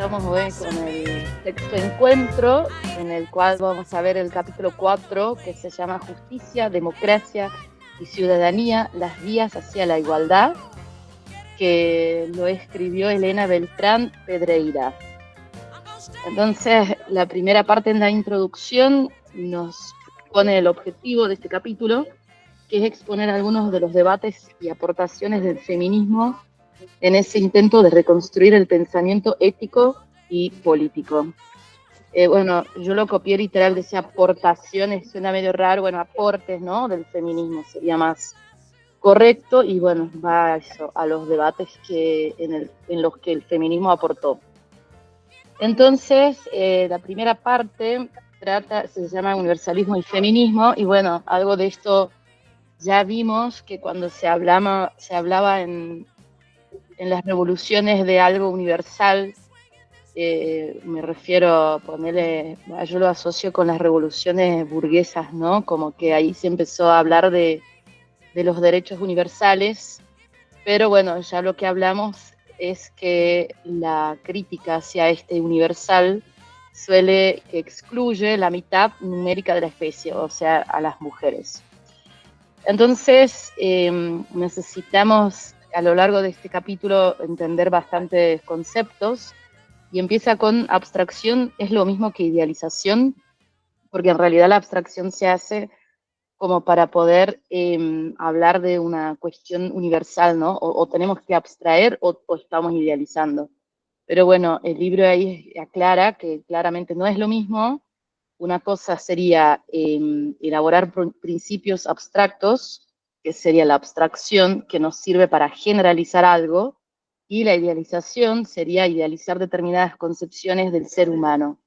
estamos hoy con el sexto encuentro, en el cual vamos a ver el capítulo 4, que se llama Justicia, Democracia y Ciudadanía, las vías hacia la igualdad, que lo escribió Elena Beltrán Pedreira. Entonces, la primera parte en la introducción nos pone el objetivo de este capítulo, que es exponer algunos de los debates y aportaciones del feminismo en ese intento de reconstruir el pensamiento ético y político. Bueno, yo lo copié literal, decía aportaciones, suena medio raro, bueno, aportes, ¿no? Del feminismo sería más correcto, y bueno, va a eso, a los debates en los que el feminismo aportó. Entonces, la primera parte se llama universalismo y feminismo, y bueno, algo de esto ya vimos que cuando se hablaba en las revoluciones de algo universal, me refiero, ponerle, yo lo asocio con las revoluciones burguesas, ¿no? Como que ahí se empezó a hablar de los derechos universales, pero bueno, ya lo que hablamos es que la crítica hacia este universal que excluye la mitad numérica de la especie, o sea, a las mujeres. Entonces, necesitamos a lo largo de este capítulo entender bastantes conceptos, y empieza con abstracción, es lo mismo que idealización, porque en realidad la abstracción se hace como para poder hablar de una cuestión universal, ¿no? O tenemos que abstraer o estamos idealizando. Pero bueno, el libro ahí aclara que claramente no es lo mismo. Una cosa sería elaborar principios abstractos, que sería la abstracción, que nos sirve para generalizar algo, y la idealización sería idealizar determinadas concepciones del ser humano.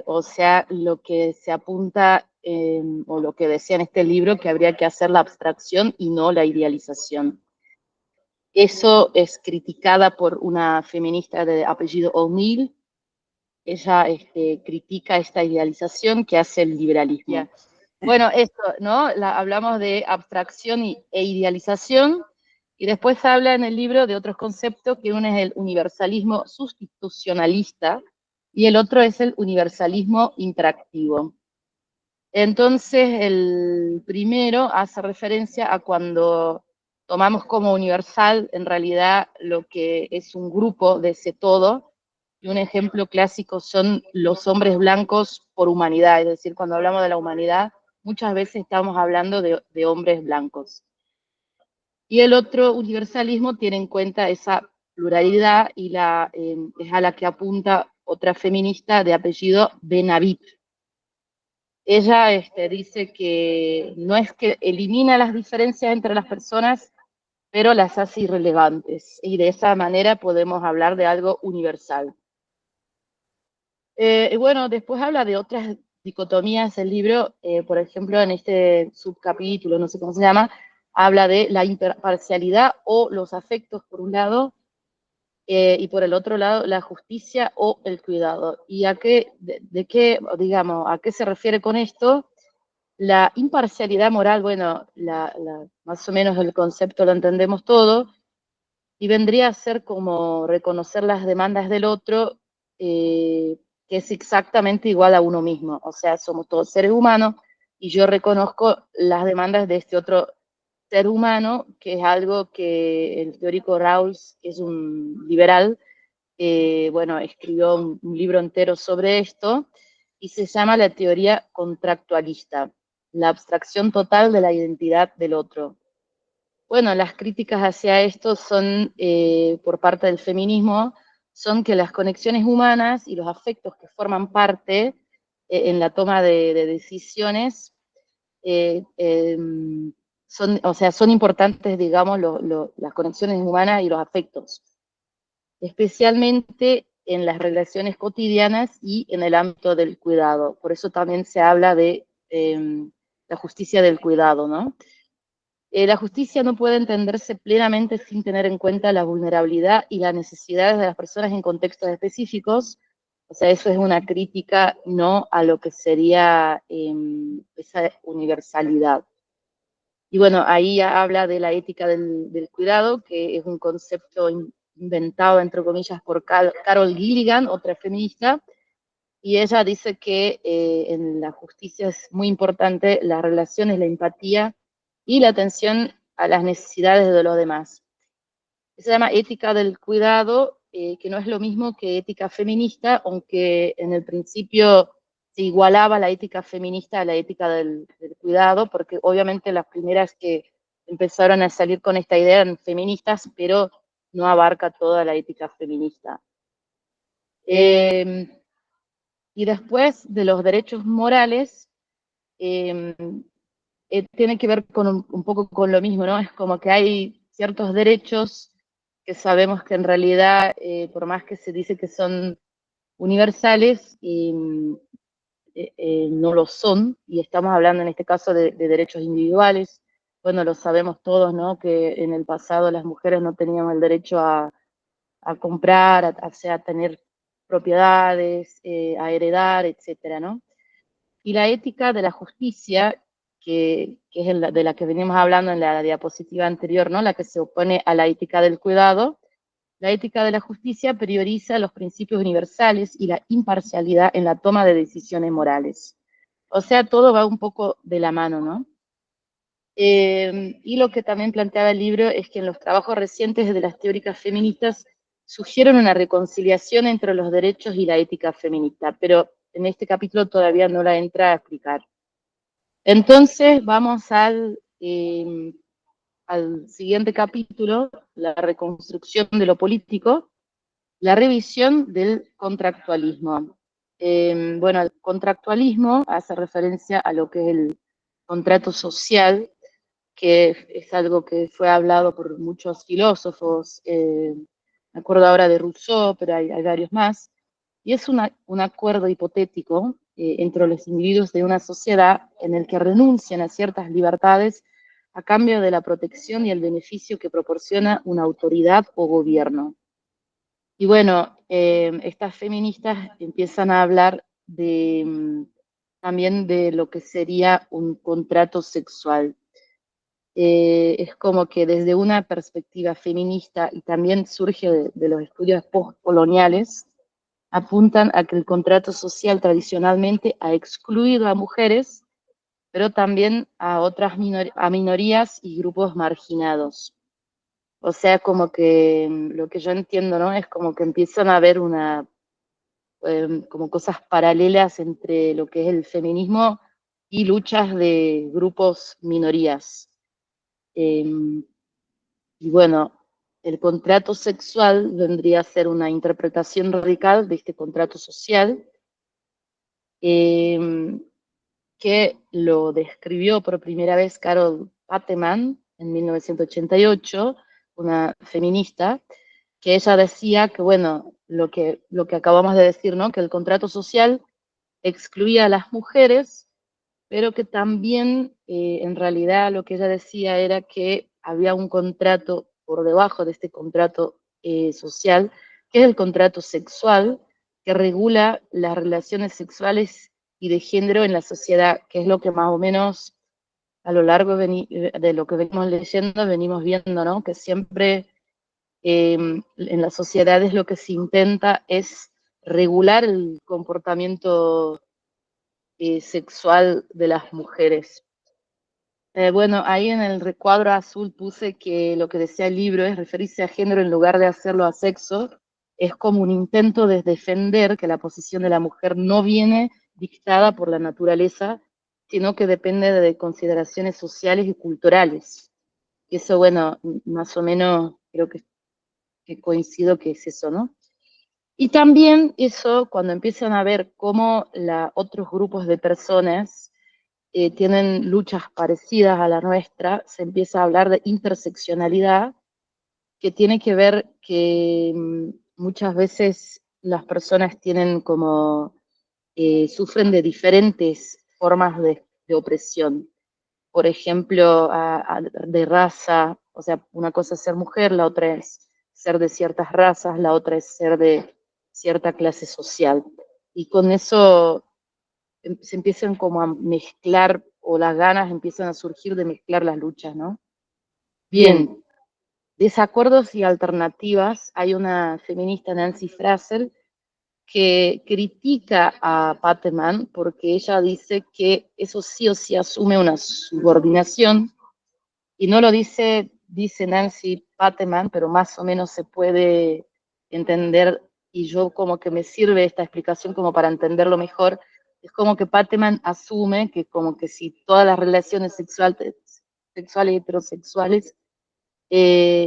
O sea, lo que se apunta, o lo que decía en este libro, que habría que hacer la abstracción y no la idealización. Eso es criticada por una feminista de apellido O'Neill. Ella critica esta idealización que hace el liberalismo. Yeah. Bueno, esto, ¿no? Hablamos de abstracción e idealización, y después habla en el libro de otros conceptos, que uno es el universalismo sustitucionalista y el otro es el universalismo interactivo. Entonces, el primero hace referencia a cuando tomamos como universal en realidad lo que es un grupo de ese todo, y un ejemplo clásico son los hombres blancos por humanidad, es decir, cuando hablamos de la humanidad, muchas veces estamos hablando de hombres blancos. Y el otro universalismo tiene en cuenta esa pluralidad, y es a la que apunta otra feminista de apellido Benavit. Ella dice que no es que elimina las diferencias entre las personas, pero las hace irrelevantes, y de esa manera podemos hablar de algo universal. Y bueno, después habla de otras dicotomías el libro, por ejemplo, en este subcapítulo, no sé cómo se llama, habla de la imparcialidad o los afectos por un lado, y por el otro lado la justicia o el cuidado. ¿Y de qué, digamos, a qué se refiere con esto? La imparcialidad moral, bueno, más o menos el concepto lo entendemos todo, y vendría a ser como reconocer las demandas del otro, que es exactamente igual a uno mismo. O sea, somos todos seres humanos, y yo reconozco las demandas de este otro ser humano, que es algo que el teórico Rawls, que es un liberal, bueno, escribió un libro entero sobre esto, y se llama la teoría contractualista, la abstracción total de la identidad del otro. Bueno, las críticas hacia esto son, por parte del feminismo, son que las conexiones humanas y los afectos que forman parte en la toma de decisiones, eh, eh, o sea, son importantes, digamos, las conexiones humanas y los afectos, especialmente en las relaciones cotidianas y en el ámbito del cuidado. Por eso también se habla de la justicia del cuidado, ¿no? La justicia no puede entenderse plenamente sin tener en cuenta la vulnerabilidad y las necesidades de las personas en contextos específicos. O sea, eso es una crítica no a lo que sería esa universalidad. Y bueno, ahí habla de la ética del cuidado, que es un concepto inventado, entre comillas, por Carol Gilligan, otra feminista, y ella dice que en la justicia es muy importante las relaciones, la empatía y la atención a las necesidades de los demás. Se llama ética del cuidado, que no es lo mismo que ética feminista, aunque en el principio se igualaba la ética feminista a la ética del cuidado, porque obviamente las primeras que empezaron a salir con esta idea eran feministas, pero no abarca toda la ética feminista. Y después de los derechos morales, eh, tiene que ver con un poco con lo mismo, ¿no? Es como que hay ciertos derechos que sabemos que en realidad, por más que se dice que son universales, no lo son, y estamos hablando en este caso de derechos individuales. Bueno, lo sabemos todos, ¿no? Que en el pasado las mujeres no teníamos el derecho a comprar, a tener propiedades, a heredar, etcétera, ¿no? Y la ética de la justicia, que es de la que venimos hablando en la diapositiva anterior, ¿no? La que se opone a la ética del cuidado. La ética de la justicia prioriza los principios universales y la imparcialidad en la toma de decisiones morales. O sea, todo va un poco de la mano, ¿no? Y lo que también planteaba el libro es que en los trabajos recientes de las teóricas feministas sugieren una reconciliación entre los derechos y la ética feminista, pero en este capítulo todavía no la entra a explicar. Entonces vamos al siguiente capítulo, la reconstrucción de lo político, la revisión del contractualismo. Bueno, el contractualismo hace referencia a lo que es el contrato social, que es algo que fue hablado por muchos filósofos, me acuerdo ahora de Rousseau, pero hay varios más, y es un acuerdo hipotético entre los individuos de una sociedad en el que renuncian a ciertas libertades a cambio de la protección y el beneficio que proporciona una autoridad o gobierno. Y bueno, estas feministas empiezan a hablar también de lo que sería un contrato sexual. Es como que desde una perspectiva feminista, y también surge de los estudios postcoloniales, apuntan a que el contrato social tradicionalmente ha excluido a mujeres, pero también a otras a minorías y grupos marginados. O sea, como que lo que yo entiendo, ¿no? Es como que empiezan a haber como cosas paralelas entre lo que es el feminismo y luchas de grupos minorías. Eh, y bueno, el contrato sexual vendría a ser una interpretación radical de este contrato social, eh, que lo describió por primera vez Carol Pateman en 1988, una feminista, que ella decía que, bueno, lo que acabamos de decir, ¿no? Que el contrato social excluía a las mujeres, pero que también en realidad lo que ella decía era que había un contrato por debajo de este contrato social, que es el contrato sexual, que regula las relaciones sexuales y de género en la sociedad, que es lo que más o menos a lo largo de lo que venimos leyendo, venimos viendo, ¿no? Que siempre en las sociedades lo que se intenta es regular el comportamiento sexual de las mujeres. Bueno, ahí en el recuadro azul puse que lo que decía el libro es referirse a género en lugar de hacerlo a sexo, es como un intento de defender que la posición de la mujer no viene dictada por la naturaleza, sino que depende de consideraciones sociales y culturales. Y eso, bueno, más o menos creo que coincido que es eso, ¿no? Y también eso, cuando empiezan a ver cómo otros grupos de personas tienen luchas parecidas a la nuestra, se empieza a hablar de interseccionalidad, que tiene que ver que muchas veces las personas tienen como, sufren de diferentes formas de opresión. Por ejemplo, de raza, o sea, una cosa es ser mujer, la otra es ser de ciertas razas, la otra es ser de cierta clase social. Y con eso se empiezan como a mezclar, o las ganas empiezan a surgir de mezclar las luchas, ¿no? Bien, desacuerdos y alternativas. Hay una feminista, Nancy Fraser, que critica a Pateman porque ella dice que eso sí o sí asume una subordinación, y no lo dice Nancy Pateman, pero más o menos se puede entender, y yo como que me sirve esta explicación como para entenderlo mejor. Es como que Pateman asume que como que si todas las relaciones sexuales y heterosexuales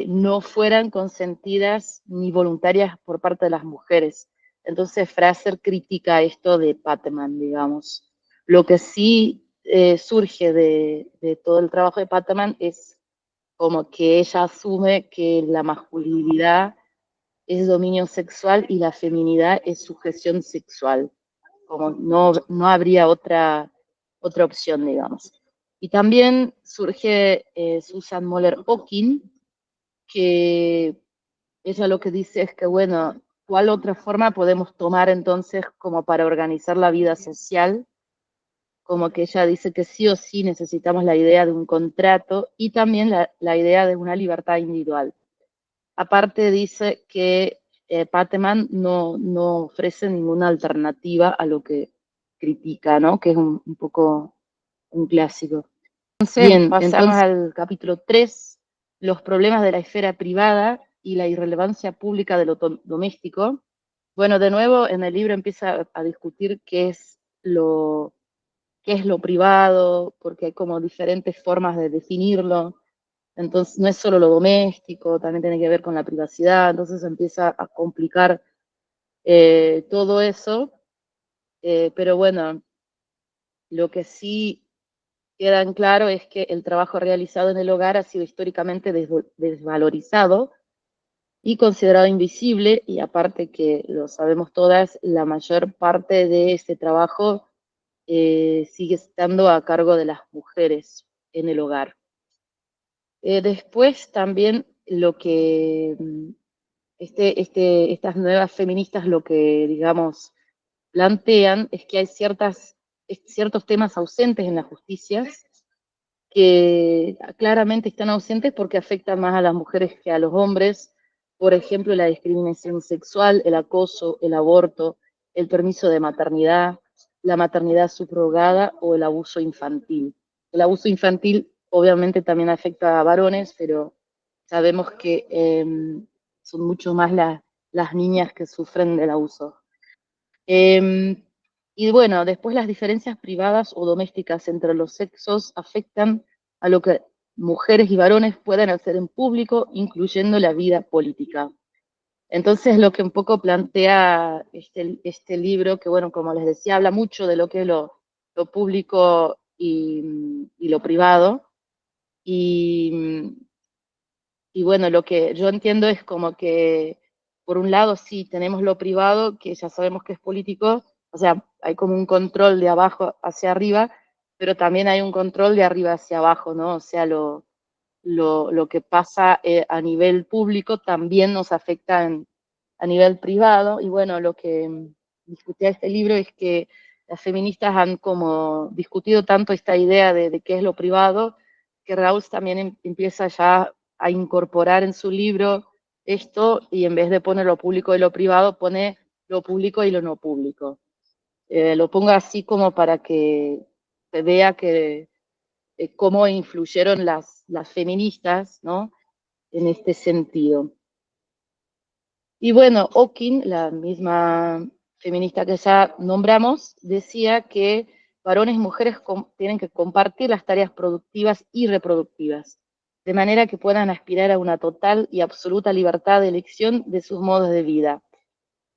no fueran consentidas ni voluntarias por parte de las mujeres. Entonces Fraser critica esto de Pateman, digamos. Lo que sí surge de todo el trabajo de Pateman es como que ella asume que la masculinidad es dominio sexual y la feminidad es sujeción sexual, como no habría otra opción, digamos. Y también surge Susan Moller-Okin, que ella lo que dice es que, bueno, ¿cuál otra forma podemos tomar entonces como para organizar la vida social? Como que ella dice que sí o sí necesitamos la idea de un contrato y también la idea de una libertad individual. Aparte dice que Pateman no ofrece ninguna alternativa a lo que critica, ¿no? Que es un poco un clásico. Bien, pasamos al capítulo 3, los problemas de la esfera privada y la irrelevancia pública de lo doméstico. Bueno, de nuevo en el libro empieza a discutir qué es lo privado, porque hay como diferentes formas de definirlo. Entonces no es solo lo doméstico, también tiene que ver con la privacidad, entonces empieza a complicar todo eso. Pero bueno, lo que sí queda en claro es que el trabajo realizado en el hogar ha sido históricamente desvalorizado y considerado invisible, y aparte que lo sabemos todas, la mayor parte de ese trabajo sigue estando a cargo de las mujeres en el hogar. Después también lo que estas nuevas feministas lo que, digamos, plantean es que hay ciertos temas ausentes en la justicia que claramente están ausentes porque afectan más a las mujeres que a los hombres. Por ejemplo, la discriminación sexual, el acoso, el aborto, el permiso de maternidad, la maternidad subrogada o el abuso infantil. El abuso infantil obviamente también afecta a varones, pero sabemos que son mucho más las niñas que sufren del abuso. Y bueno, después las diferencias privadas o domésticas entre los sexos afectan a lo que mujeres y varones pueden hacer en público, incluyendo la vida política. Entonces, lo que un poco plantea este libro, que bueno, como les decía, habla mucho de lo que es lo público y lo privado. Y, y bueno, lo que yo entiendo es como que, por un lado, sí tenemos lo privado, que ya sabemos que es político, o sea, hay como un control de abajo hacia arriba, pero también hay un control de arriba hacia abajo, ¿no? O sea, lo que pasa a nivel público también nos afecta a nivel privado. Y bueno, lo que discutía este libro es que las feministas han como discutido tanto esta idea de qué es lo privado, que Rawls también empieza ya a incorporar en su libro esto, y en vez de poner lo público y lo privado, pone lo público y lo no público. Lo pongo así como para que se vea que cómo influyeron las feministas, ¿no? En este sentido. Y bueno, Okin, la misma feminista que ya nombramos, decía que varones y mujeres tienen que compartir las tareas productivas y reproductivas, de manera que puedan aspirar a una total y absoluta libertad de elección de sus modos de vida.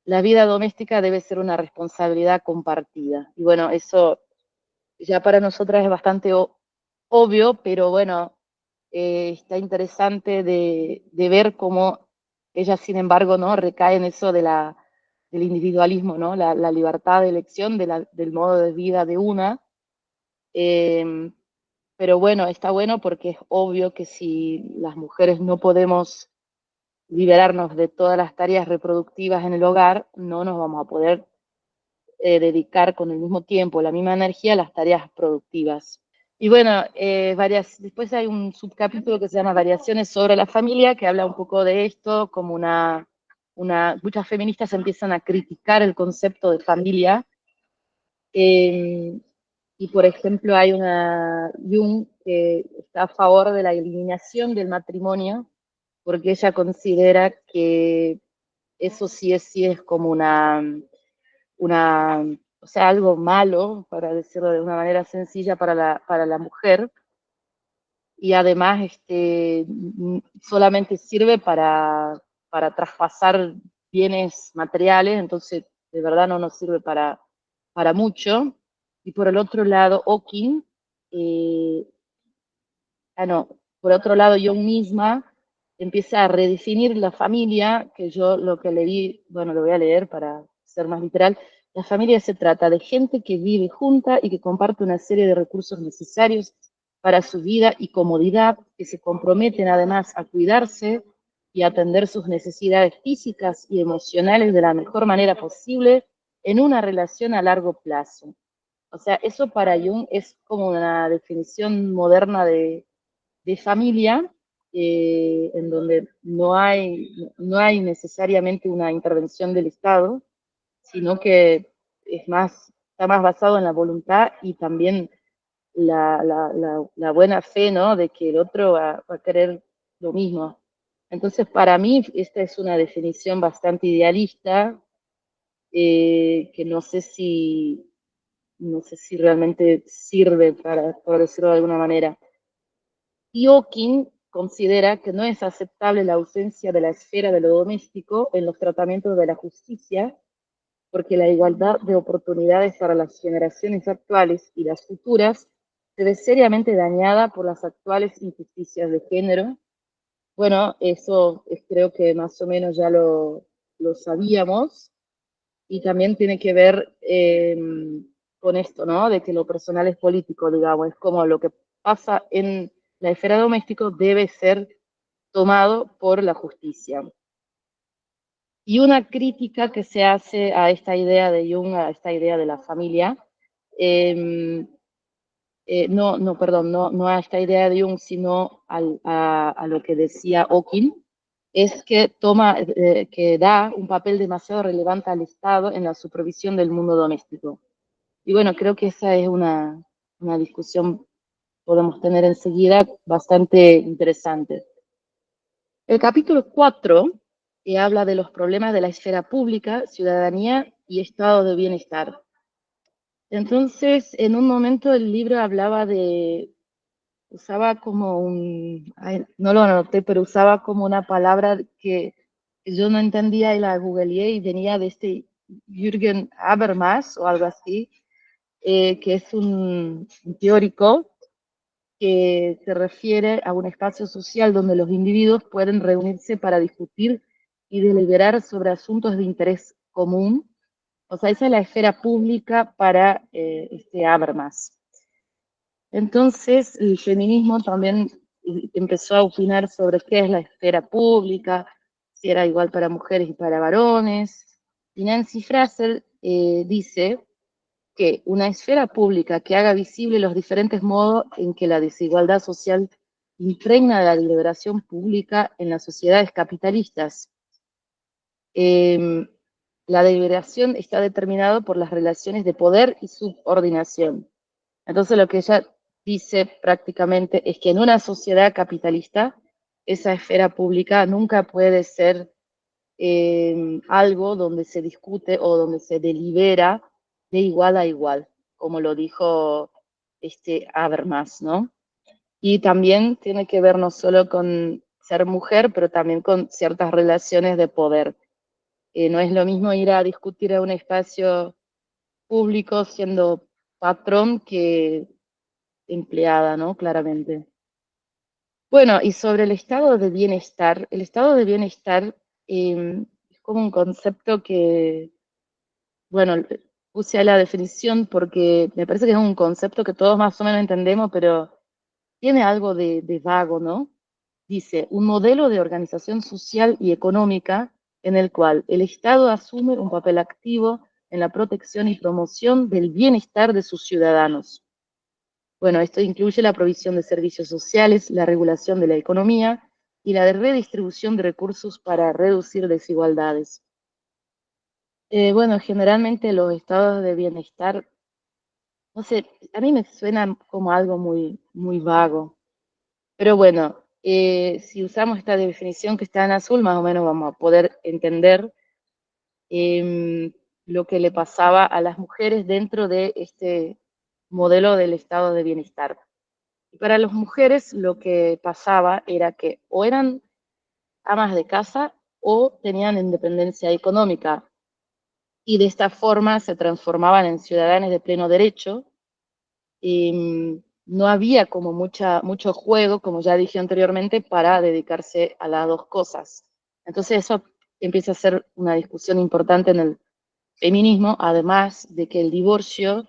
La vida doméstica debe ser una responsabilidad compartida. Y bueno, eso ya para nosotras es bastante obvio, pero bueno, está interesante de ver cómo ella, sin embargo, ¿no? Recae en eso del individualismo, ¿no? La libertad de elección del modo de vida de una. Eh, pero bueno, está bueno porque es obvio que si las mujeres no podemos liberarnos de todas las tareas reproductivas en el hogar, no nos vamos a poder dedicar con el mismo tiempo, la misma energía a las tareas productivas. Y bueno, después hay un subcapítulo que se llama Variaciones sobre la familia, que habla un poco de esto, como muchas feministas empiezan a criticar el concepto de familia. Y por ejemplo, hay una Jung que está a favor de la eliminación del matrimonio, porque ella considera que eso sí es como una, o sea, algo malo, para decirlo de una manera sencilla, para la mujer, y además solamente sirve para traspasar bienes materiales, entonces de verdad no nos sirve para mucho. Y por el otro lado, Okin, eh, no, por otro lado, yo misma empieza a redefinir la familia, que yo lo que leí, bueno, lo voy a leer para ser más literal. La familia se trata de gente que vive junta y que comparte una serie de recursos necesarios para su vida y comodidad, que se comprometen además a cuidarse y atender sus necesidades físicas y emocionales de la mejor manera posible en una relación a largo plazo. O sea, eso para Jung es como una definición moderna de familia, en donde no hay necesariamente una intervención del Estado, sino que está más basado en la voluntad y también la buena fe, ¿no? De que el otro va a querer lo mismo. Entonces, para mí, esta es una definición bastante idealista, que no sé si realmente sirve por decirlo de alguna manera. Dworkin considera que no es aceptable la ausencia de la esfera de lo doméstico en los tratamientos de la justicia, porque la igualdad de oportunidades para las generaciones actuales y las futuras se ve seriamente dañada por las actuales injusticias de género. Bueno, creo que más o menos ya lo sabíamos, y también tiene que ver con esto, ¿no? De que lo personal es político, digamos, es como lo que pasa en la esfera doméstica debe ser tomado por la justicia. Y una crítica que se hace a esta idea de Jung, a esta idea de la familia, eh, perdón, no a esta idea de Jung, sino a lo que decía Okin, es que da un papel demasiado relevante al Estado en la supervisión del mundo doméstico. Y bueno, creo que esa es una discusión podemos tener enseguida bastante interesante. El capítulo 4 habla de los problemas de la esfera pública, ciudadanía y estado de bienestar. Entonces, en un momento el libro hablaba usaba como no lo anoté, pero usaba como una palabra que yo no entendía y la googleé y venía de Jürgen Habermas o algo así, que es un teórico que se refiere a un espacio social donde los individuos pueden reunirse para discutir y deliberar sobre asuntos de interés común. O sea, esa es la esfera pública para Habermas. Entonces, el feminismo también empezó a opinar sobre qué es la esfera pública, si era igual para mujeres y para varones. Y Nancy Fraser dice que una esfera pública que haga visible los diferentes modos en que la desigualdad social impregna la deliberación pública en las sociedades capitalistas. La deliberación está determinada por las relaciones de poder y subordinación. Entonces lo que ella dice prácticamente es que en una sociedad capitalista esa esfera pública nunca puede ser algo donde se discute o donde se delibera de igual a igual, como lo dijo Habermas, ¿no? Y también tiene que ver no solo con ser mujer, pero también con ciertas relaciones de poder. No es lo mismo ir a discutir a un espacio público siendo patrón que empleada, ¿no? Claramente. Bueno, y sobre el estado de bienestar es como un concepto que, bueno, puse a la definición porque me parece que es un concepto que todos más o menos entendemos, pero tiene algo de vago, ¿no? Dice, un modelo de organización social y económica en el cual el Estado asume un papel activo en la protección y promoción del bienestar de sus ciudadanos. Bueno, esto incluye la provisión de servicios sociales, la regulación de la economía y la redistribución de recursos para reducir desigualdades. Bueno, generalmente los estados de bienestar, no sé, a mí me suena como algo muy, muy vago. Pero bueno, si usamos esta definición que está en azul, más o menos vamos a poder entender em, lo que le pasaba a las mujeres dentro de este modelo del estado de bienestar. Y para las mujeres lo que pasaba era que o eran amas de casa o tenían independencia económica y de esta forma se transformaban en ciudadanos de pleno derecho. No había como mucho juego, como ya dije anteriormente, para dedicarse a las dos cosas. Entonces eso empieza a ser una discusión importante en el feminismo, además de que el divorcio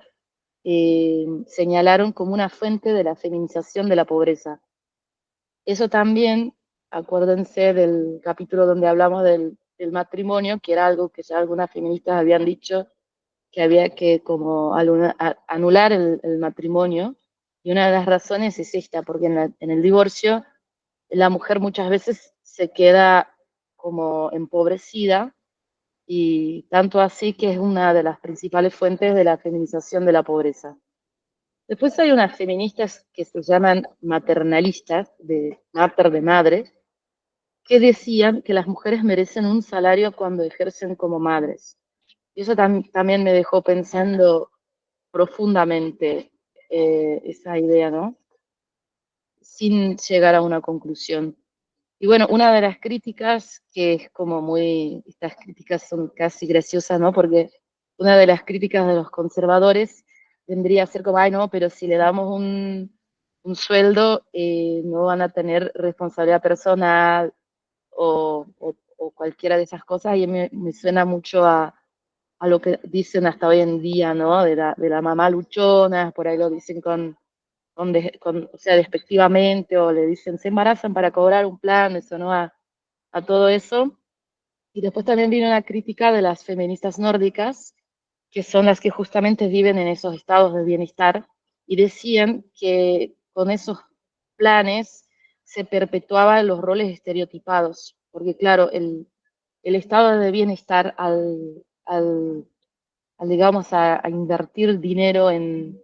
señalaron como una fuente de la feminización de la pobreza. Eso también, acuérdense del capítulo donde hablamos del matrimonio, que era algo que ya algunas feministas habían dicho, que había que como anular el matrimonio. Y una de las razones es esta, porque en el divorcio la mujer muchas veces se queda como empobrecida y tanto así que es una de las principales fuentes de la feminización de la pobreza. Después hay unas feministas que se llaman maternalistas, de mater de madre, que decían que las mujeres merecen un salario cuando ejercen como madres. Y eso también me dejó pensando profundamente esa idea, ¿no? Sin llegar a una conclusión. Y bueno, una de las críticas, que es como muy, estas críticas son casi graciosas, ¿no? Porque una de las críticas de los conservadores vendría a ser como, ay, no, pero si le damos un sueldo, no van a tener responsabilidad personal o cualquiera de esas cosas, y me suena mucho a lo que dicen hasta hoy en día, ¿no? De la mamá luchona, por ahí lo dicen o sea, despectivamente, o le dicen, se embarazan para cobrar un plan, eso, ¿no? A todo eso. Y después también viene una crítica de las feministas nórdicas, que son las que justamente viven en esos estados de bienestar, y decían que con esos planes se perpetuaban los roles estereotipados, porque claro, el estado de bienestar al digamos, a invertir dinero en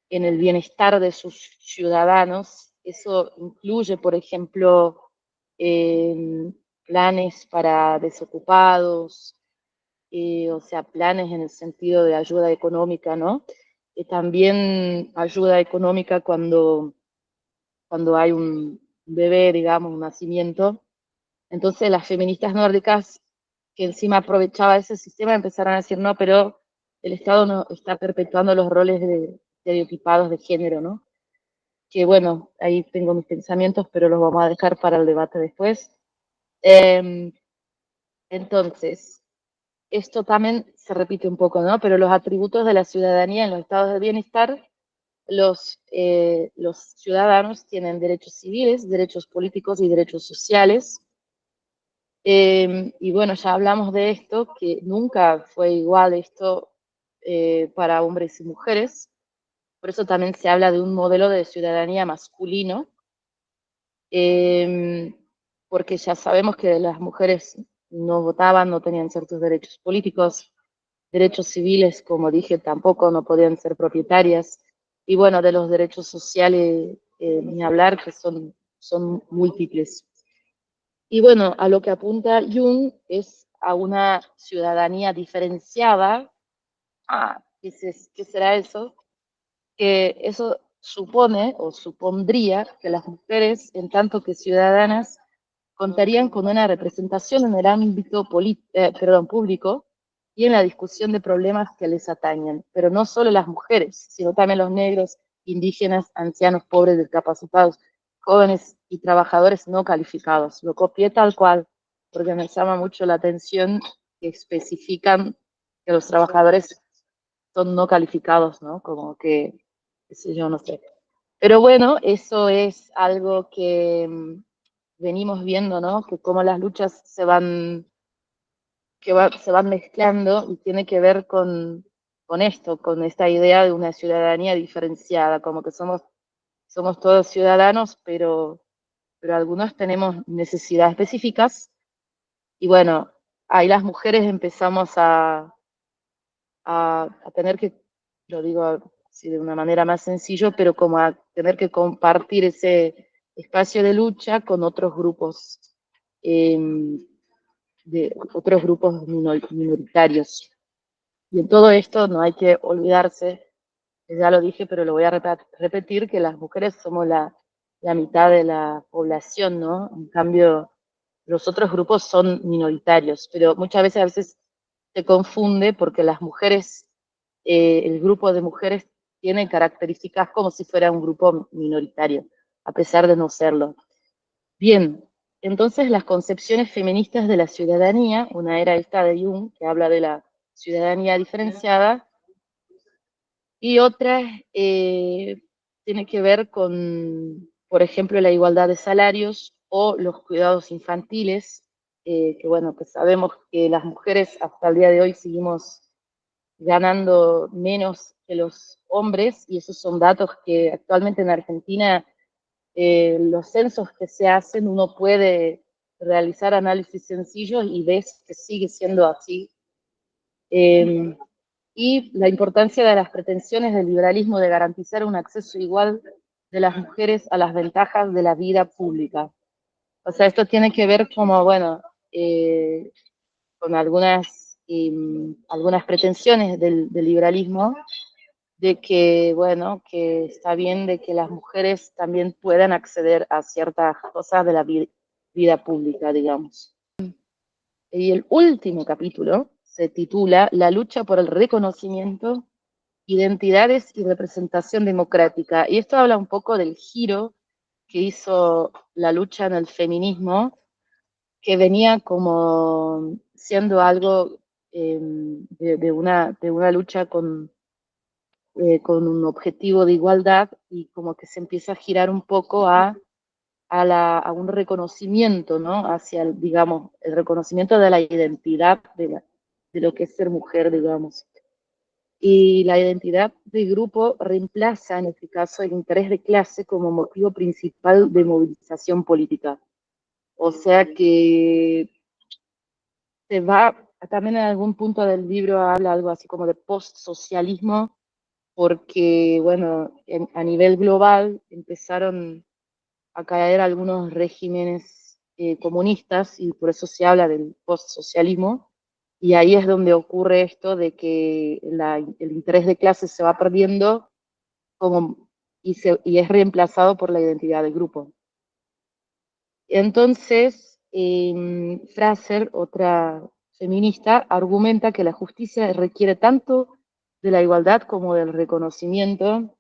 el bienestar de sus ciudadanos. Eso incluye, por ejemplo, eh, planes para desocupados, o sea, planes en el sentido de ayuda económica, ¿no? También ayuda económica cuando hay un bebé, digamos, un nacimiento. Entonces las feministas nórdicas, que encima aprovechaba ese sistema, empezaron a decir, no, pero el Estado no está perpetuando los roles de estereotipados de género, ¿no? Que bueno, ahí tengo mis pensamientos, pero los vamos a dejar para el debate después. Eh, entonces, esto también se repite un poco, ¿no? Pero los atributos de la ciudadanía en los estados de bienestar, los ciudadanos tienen derechos civiles, derechos políticos y derechos sociales. Y bueno, ya hablamos de esto, que nunca fue igual esto para hombres y mujeres. Por eso también se habla de un modelo de ciudadanía masculino, eh, porque ya sabemos que las mujeres no votaban, no tenían ciertos derechos políticos, derechos civiles, como dije, tampoco no podían ser propietarias, y bueno, de los derechos sociales, ni hablar, que son múltiples. Y bueno, a lo que apunta Jung es a una ciudadanía diferenciada. ¿Qué será eso? Que eso supone o supondría que las mujeres, en tanto que ciudadanas, contarían con una representación en el ámbito público y en la discusión de problemas que les atañen, pero no solo las mujeres, sino también los negros, indígenas, ancianos, pobres, discapacitados, jóvenes y trabajadores no calificados. Lo copié tal cual, porque me llama mucho la atención que especifican que los trabajadores son no calificados, ¿no? Como que, qué sé yo, no sé. Pero bueno, eso es algo que venimos viendo, ¿no? Que cómo las luchas se van mezclando y tiene que ver con esto, con esta idea de una ciudadanía diferenciada, como que somos todos ciudadanos, pero algunos tenemos necesidades específicas, y bueno, ahí las mujeres empezamos a tener que, lo digo así de una manera más sencilla, pero como a tener que compartir ese espacio de lucha con otros grupos, eh, de otros grupos minoritarios. Y en todo esto no hay que olvidarse, ya lo dije, pero lo voy a repetir, que las mujeres somos la mitad de la población, ¿no? En cambio, los otros grupos son minoritarios, pero muchas veces a veces se confunde porque las mujeres, el grupo de mujeres tiene características como si fuera un grupo minoritario, a pesar de no serlo. Bien, entonces las concepciones feministas de la ciudadanía, una era esta de Jung, que habla de la ciudadanía diferenciada, y otra tiene que ver con, por ejemplo, la igualdad de salarios o los cuidados infantiles, que bueno, que sabemos que las mujeres hasta el día de hoy seguimos ganando menos que los hombres, y esos son datos que actualmente en Argentina, los censos que se hacen, uno puede realizar análisis sencillos y ves que sigue siendo así. Y la importancia de las pretensiones del liberalismo de garantizar un acceso igual de las mujeres a las ventajas de la vida pública. O sea, esto tiene que ver como, bueno, con algunas pretensiones del liberalismo, de que, bueno, que está bien de que las mujeres también puedan acceder a ciertas cosas de la vida pública, digamos. Y el último capítulo se titula La lucha por el reconocimiento, identidades y representación democrática. Y esto habla un poco del giro que hizo la lucha en el feminismo, que venía como siendo algo de una lucha con un objetivo de igualdad, y como que se empieza a girar un poco a un reconocimiento, ¿no? Hacia, digamos, el reconocimiento de la identidad de lo que es ser mujer, digamos. Y la identidad de grupo reemplaza, en este caso, el interés de clase como motivo principal de movilización política. O sea que se va, también en algún punto del libro habla algo así como de post-socialismo, porque, bueno, a nivel global empezaron a caer algunos regímenes comunistas, y por eso se habla del post-socialismo, y ahí es donde ocurre esto de que el interés de clase se va perdiendo como, y es reemplazado por la identidad de grupo. Entonces, Fraser, otra feminista, argumenta que la justicia requiere tanto de la igualdad como del reconocimiento.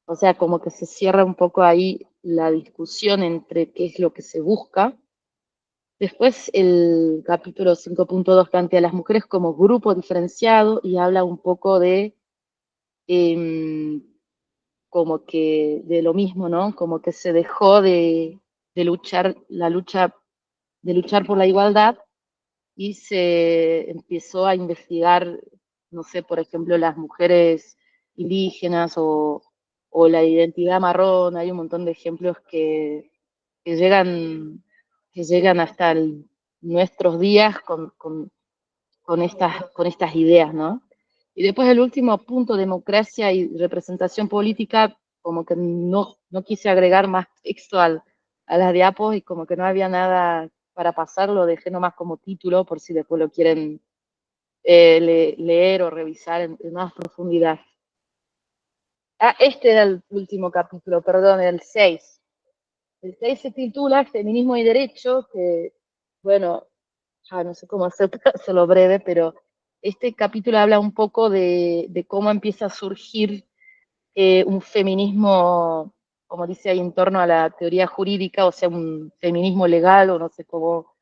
O sea, como que se cierra un poco ahí la discusión entre qué es lo que se busca. Después el capítulo 5.2 plantea a las mujeres como grupo diferenciado y habla un poco de eh, como que de lo mismo, ¿no? Como que se dejó de luchar, de luchar por la igualdad, y se empezó a investigar, no sé, por ejemplo, las mujeres indígenas o la identidad marrón. Hay un montón de ejemplos que llegan, que llegan hasta nuestros días con estas ideas, ¿no? Y después el último punto, democracia y representación política, como que no quise agregar más texto a las diapos, y como que no había nada para pasarlo, dejé nomás como título por si después lo quieren leer o revisar en más profundidad. Ah, este era el último capítulo, perdón, el 6. El 6 se titula Feminismo y Derecho, que, bueno, ya no sé cómo hacerlo breve, pero este capítulo habla un poco de cómo empieza a surgir un feminismo, como dice ahí, en torno a la teoría jurídica, o sea, un feminismo legal, o no sé cómo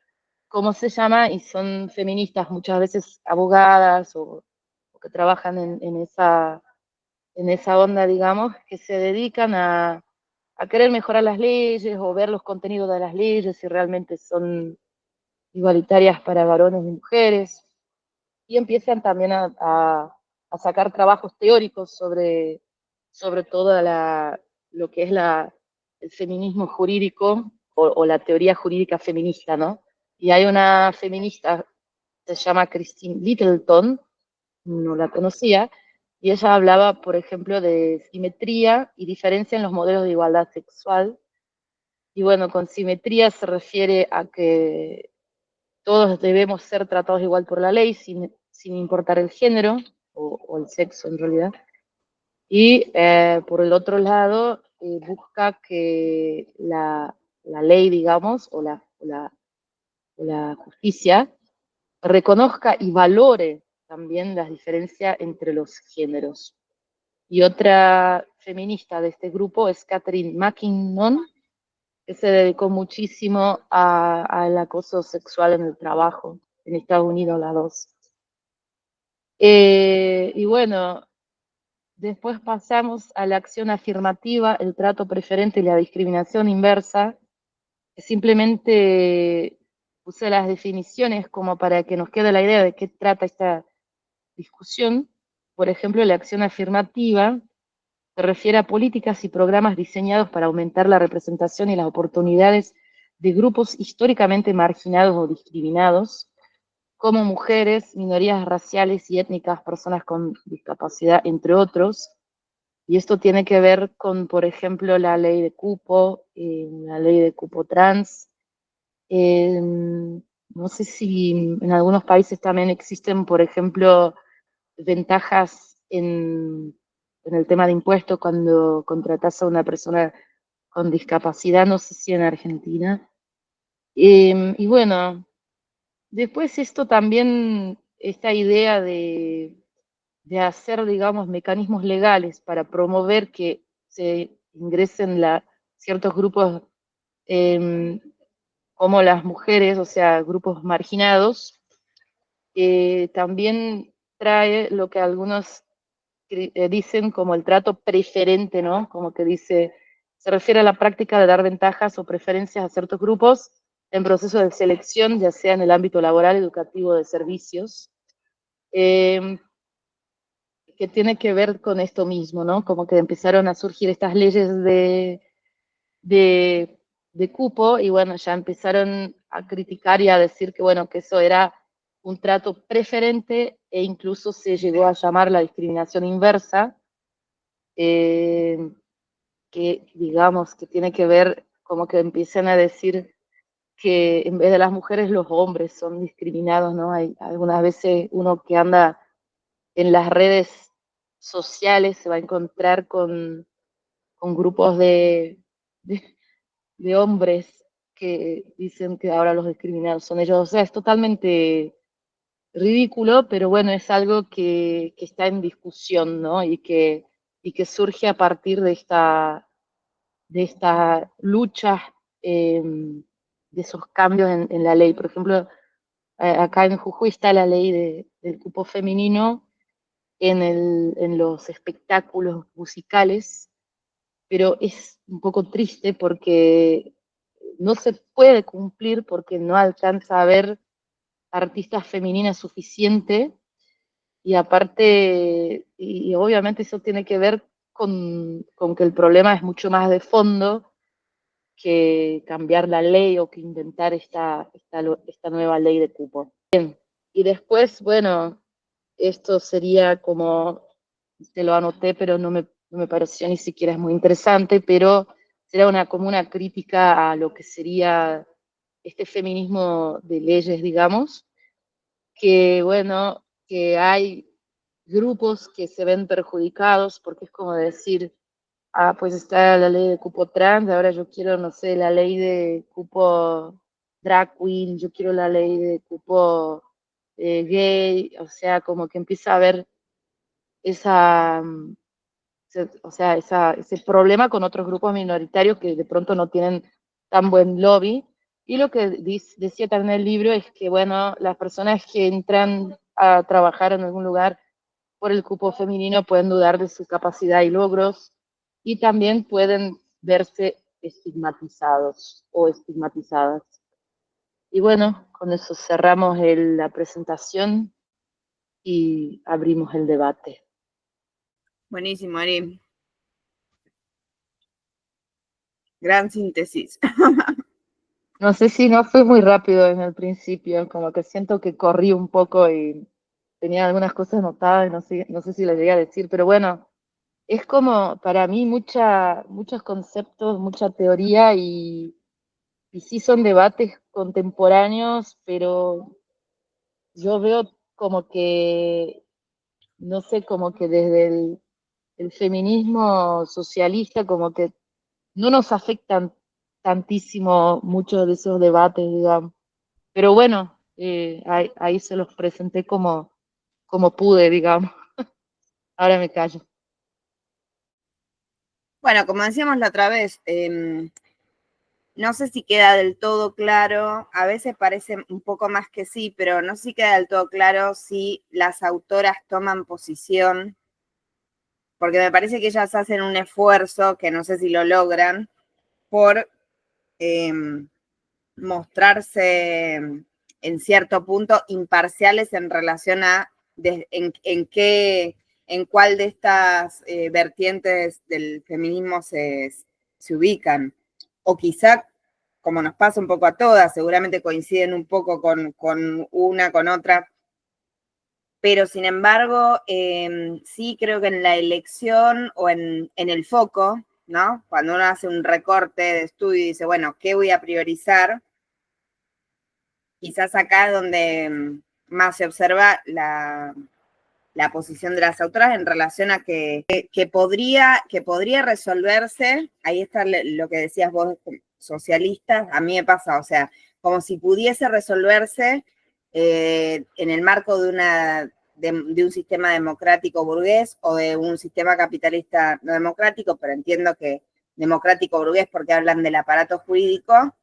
se llama, y son feministas muchas veces abogadas o que trabajan en esa onda, digamos, que se dedican a querer mejorar las leyes o ver los contenidos de las leyes si realmente son igualitarias para varones y mujeres, y empiezan también a a sacar trabajos teóricos sobre toda lo que es el feminismo jurídico o la teoría jurídica feminista, ¿no? Y hay una feminista, se llama Christine Littleton, no la conocía, y ella hablaba, por ejemplo, de simetría y diferencia en los modelos de igualdad sexual. Y bueno, con simetría se refiere a que todos debemos ser tratados igual por la ley, sin importar el género o el sexo en realidad. Y por el otro lado, busca que la ley, digamos, o la justicia, reconozca y valore también las diferencias entre los géneros. Y otra feminista de este grupo es Catherine McKinnon, que se dedicó muchísimo al acoso sexual en el trabajo, en Estados Unidos, las dos. Y bueno, después pasamos a la acción afirmativa, el trato preferente y la discriminación inversa, que simplemente puse las definiciones como para que nos quede la idea de qué trata esta discusión. Por ejemplo, la acción afirmativa se refiere a políticas y programas diseñados para aumentar la representación y las oportunidades de grupos históricamente marginados o discriminados, como mujeres, minorías raciales y étnicas, personas con discapacidad, entre otros. Y esto tiene que ver con, por ejemplo, la ley de cupo, la ley de cupo trans. No sé si en algunos países también existen, por ejemplo, ventajas en el tema de impuestos cuando contratas a una persona con discapacidad, no sé si en Argentina. Y bueno, después esto también, esta idea de hacer, digamos, mecanismos legales para promover que se ingresen ciertos grupos eh, como las mujeres, o sea, grupos marginados, también trae lo que algunos dicen como el trato preferente, ¿no? Como que dice, se refiere a la práctica de dar ventajas o preferencias a ciertos grupos en proceso de selección, ya sea en el ámbito laboral, educativo, de servicios, eh, que tiene que ver con esto mismo, ¿no? Como que empezaron a surgir estas leyes de, de cupo y bueno, ya empezaron a criticar y a decir que bueno, que eso era un trato preferente e incluso se llegó a llamar la discriminación inversa, eh, que digamos que tiene que ver como que empiezan a decir que en vez de las mujeres los hombres son discriminados, ¿no? Hay algunas veces uno que anda en las redes sociales se va a encontrar con grupos de, de hombres que dicen que ahora los discriminados son ellos. O sea, es totalmente ridículo, pero bueno, es algo que está en discusión, ¿no? Y que surge a partir de esta lucha, de esos cambios en la ley. Por ejemplo, acá en Jujuy está la ley del cupo femenino en los espectáculos musicales, pero es un poco triste porque no se puede cumplir porque no alcanza a haber artistas femeninas suficiente y aparte, y obviamente eso tiene que ver con que el problema es mucho más de fondo que cambiar la ley o que inventar esta nueva ley de cupo. Y después, bueno, esto sería como, te lo anoté, pero no me pareció ni siquiera es muy interesante, pero será como una crítica a lo que sería este feminismo de leyes, digamos, que bueno, que hay grupos que se ven perjudicados porque es como decir, ah, pues está la ley de cupo trans, ahora yo quiero, no sé, la ley de cupo drag queen, yo quiero la ley de cupo gay, o sea, como que empieza a haber esa, o sea, ese problema con otros grupos minoritarios que de pronto no tienen tan buen lobby. Y lo que decía también el libro es que, bueno, las personas que entran a trabajar en algún lugar por el cupo femenino pueden dudar de su capacidad y logros y también pueden verse estigmatizados o estigmatizadas. Y bueno, con eso cerramos la presentación y abrimos el debate. Buenísimo, Ari. Gran síntesis. No sé si no fue muy rápido en el principio, como que siento que corrí un poco y tenía algunas cosas notadas y no sé si las llegué a decir, pero bueno, es como para mí muchos conceptos, mucha teoría y sí son debates contemporáneos, pero yo veo como que, no sé, como que desde el feminismo socialista, como que no nos afectan tantísimo muchos de esos debates, digamos. Pero bueno, ahí se los presenté como pude, digamos. Ahora me callo. Bueno, como decíamos la otra vez, no sé si queda del todo claro, a veces parece un poco más que sí, pero no sé si queda del todo claro si las autoras toman posición, porque me parece que ellas hacen un esfuerzo, que no sé si lo logran, por eh, mostrarse en cierto punto imparciales en relación a en cuál de estas vertientes del feminismo se ubican. O quizá, como nos pasa un poco a todas, seguramente coinciden un poco con una, con otra, pero sin embargo, sí creo que en la elección o en el foco, ¿no? Cuando uno hace un recorte de estudio y dice, bueno, ¿qué voy a priorizar? Quizás acá es donde más se observa la posición de las autoras en relación a que podría resolverse, ahí está lo que decías vos, socialistas, a mí me pasa, o sea, como si pudiese resolverse en el marco de un sistema democrático burgués o de un sistema capitalista no democrático, pero entiendo que democrático burgués porque hablan del aparato jurídico,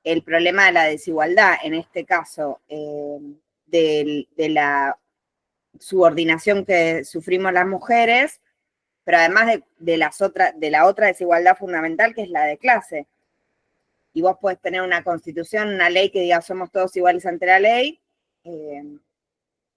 el problema de la desigualdad, en este caso, de la subordinación que sufrimos las mujeres, pero además de la otra desigualdad fundamental que es la de clase. Y vos podés tener una constitución, una ley que diga somos todos iguales ante la ley, eh,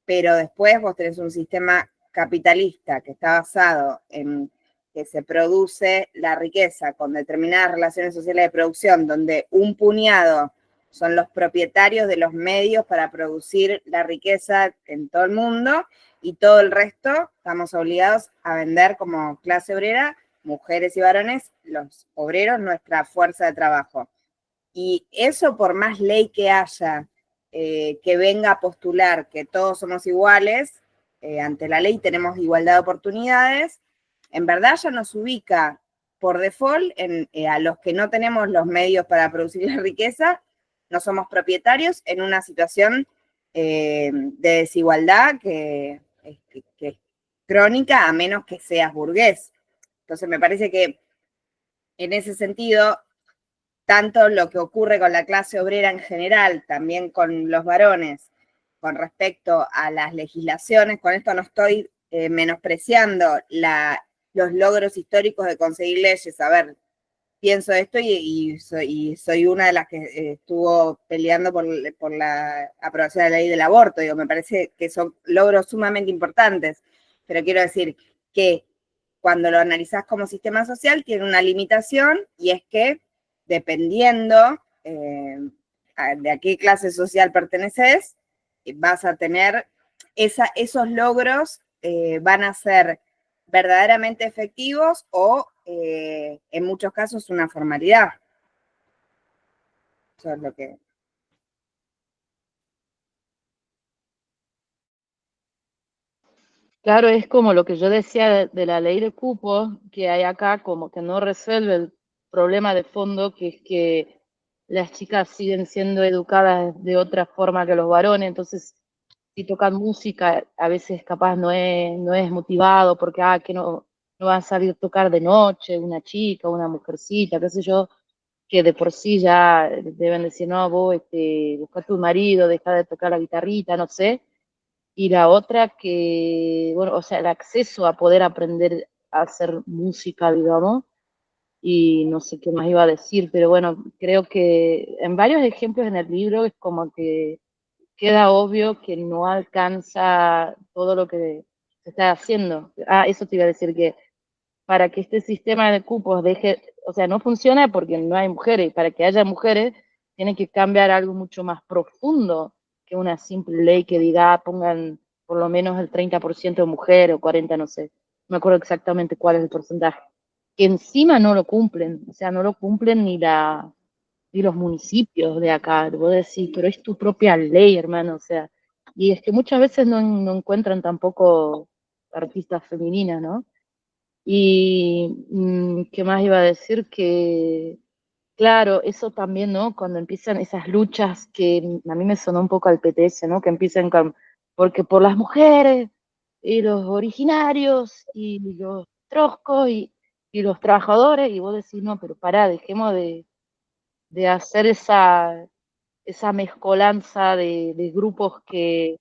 pero después vos tenés un sistema capitalista que está basado en que se produce la riqueza con determinadas relaciones sociales de producción, donde un puñado son los propietarios de los medios para producir la riqueza en todo el mundo y todo el resto estamos obligados a vender como clase obrera, mujeres y varones, los obreros, nuestra fuerza de trabajo. Y eso por más ley que haya, que venga a postular que todos somos iguales, ante la ley tenemos igualdad de oportunidades, en verdad ya nos ubica por default a los que no tenemos los medios para producir la riqueza, no somos propietarios en una situación de desigualdad que es crónica a menos que seas burgués. Entonces me parece que en ese sentido tanto lo que ocurre con la clase obrera en general, también con los varones, con respecto a las legislaciones, con esto no estoy menospreciando los logros históricos de conseguir leyes. A ver, pienso esto y soy una de las que estuvo peleando por la aprobación de la ley del aborto. Digo, me parece que son logros sumamente importantes, pero quiero decir que cuando lo analizás como sistema social tiene una limitación y es que dependiendo de a qué clase social perteneces, vas a tener esos logros van a ser verdaderamente efectivos o en muchos casos una formalidad. Eso es lo que... Claro, es como lo que yo decía de la ley de cupo que hay acá, como que no resuelve el problema de fondo, que es que las chicas siguen siendo educadas de otra forma que los varones, entonces si tocan música, a veces capaz no es motivado porque, que no va a salir a tocar de noche una chica, una mujercita, qué sé yo, que de por sí ya deben decir, no, vos, busca a tu marido, deja de tocar la guitarrita, no sé. Y la otra que, bueno, o sea, el acceso a poder aprender a hacer música, digamos, y no sé qué más iba a decir, pero bueno, creo que en varios ejemplos en el libro es como que queda obvio que no alcanza todo lo que se está haciendo. Ah, eso te iba a decir, que para que este sistema de cupos deje, o sea, no funciona porque no hay mujeres, y para que haya mujeres tiene que cambiar algo mucho más profundo que una simple ley que diga, pongan por lo menos el 30% de mujer o 40, no sé, no me acuerdo exactamente cuál es el porcentaje, que encima no lo cumplen, o sea, no lo cumplen ni los municipios de acá. Vos decís, pero es tu propia ley, hermano, o sea, y es que muchas veces no encuentran tampoco artistas femeninas, ¿no? Y qué más iba a decir que, claro, eso también, ¿no? Cuando empiezan esas luchas que a mí me sonó un poco al PTS, ¿no? Que empiezan con, porque por las mujeres y los originarios y los troscos y los trabajadores, y vos decís, no, pero pará, dejemos de hacer esa mezcolanza de grupos que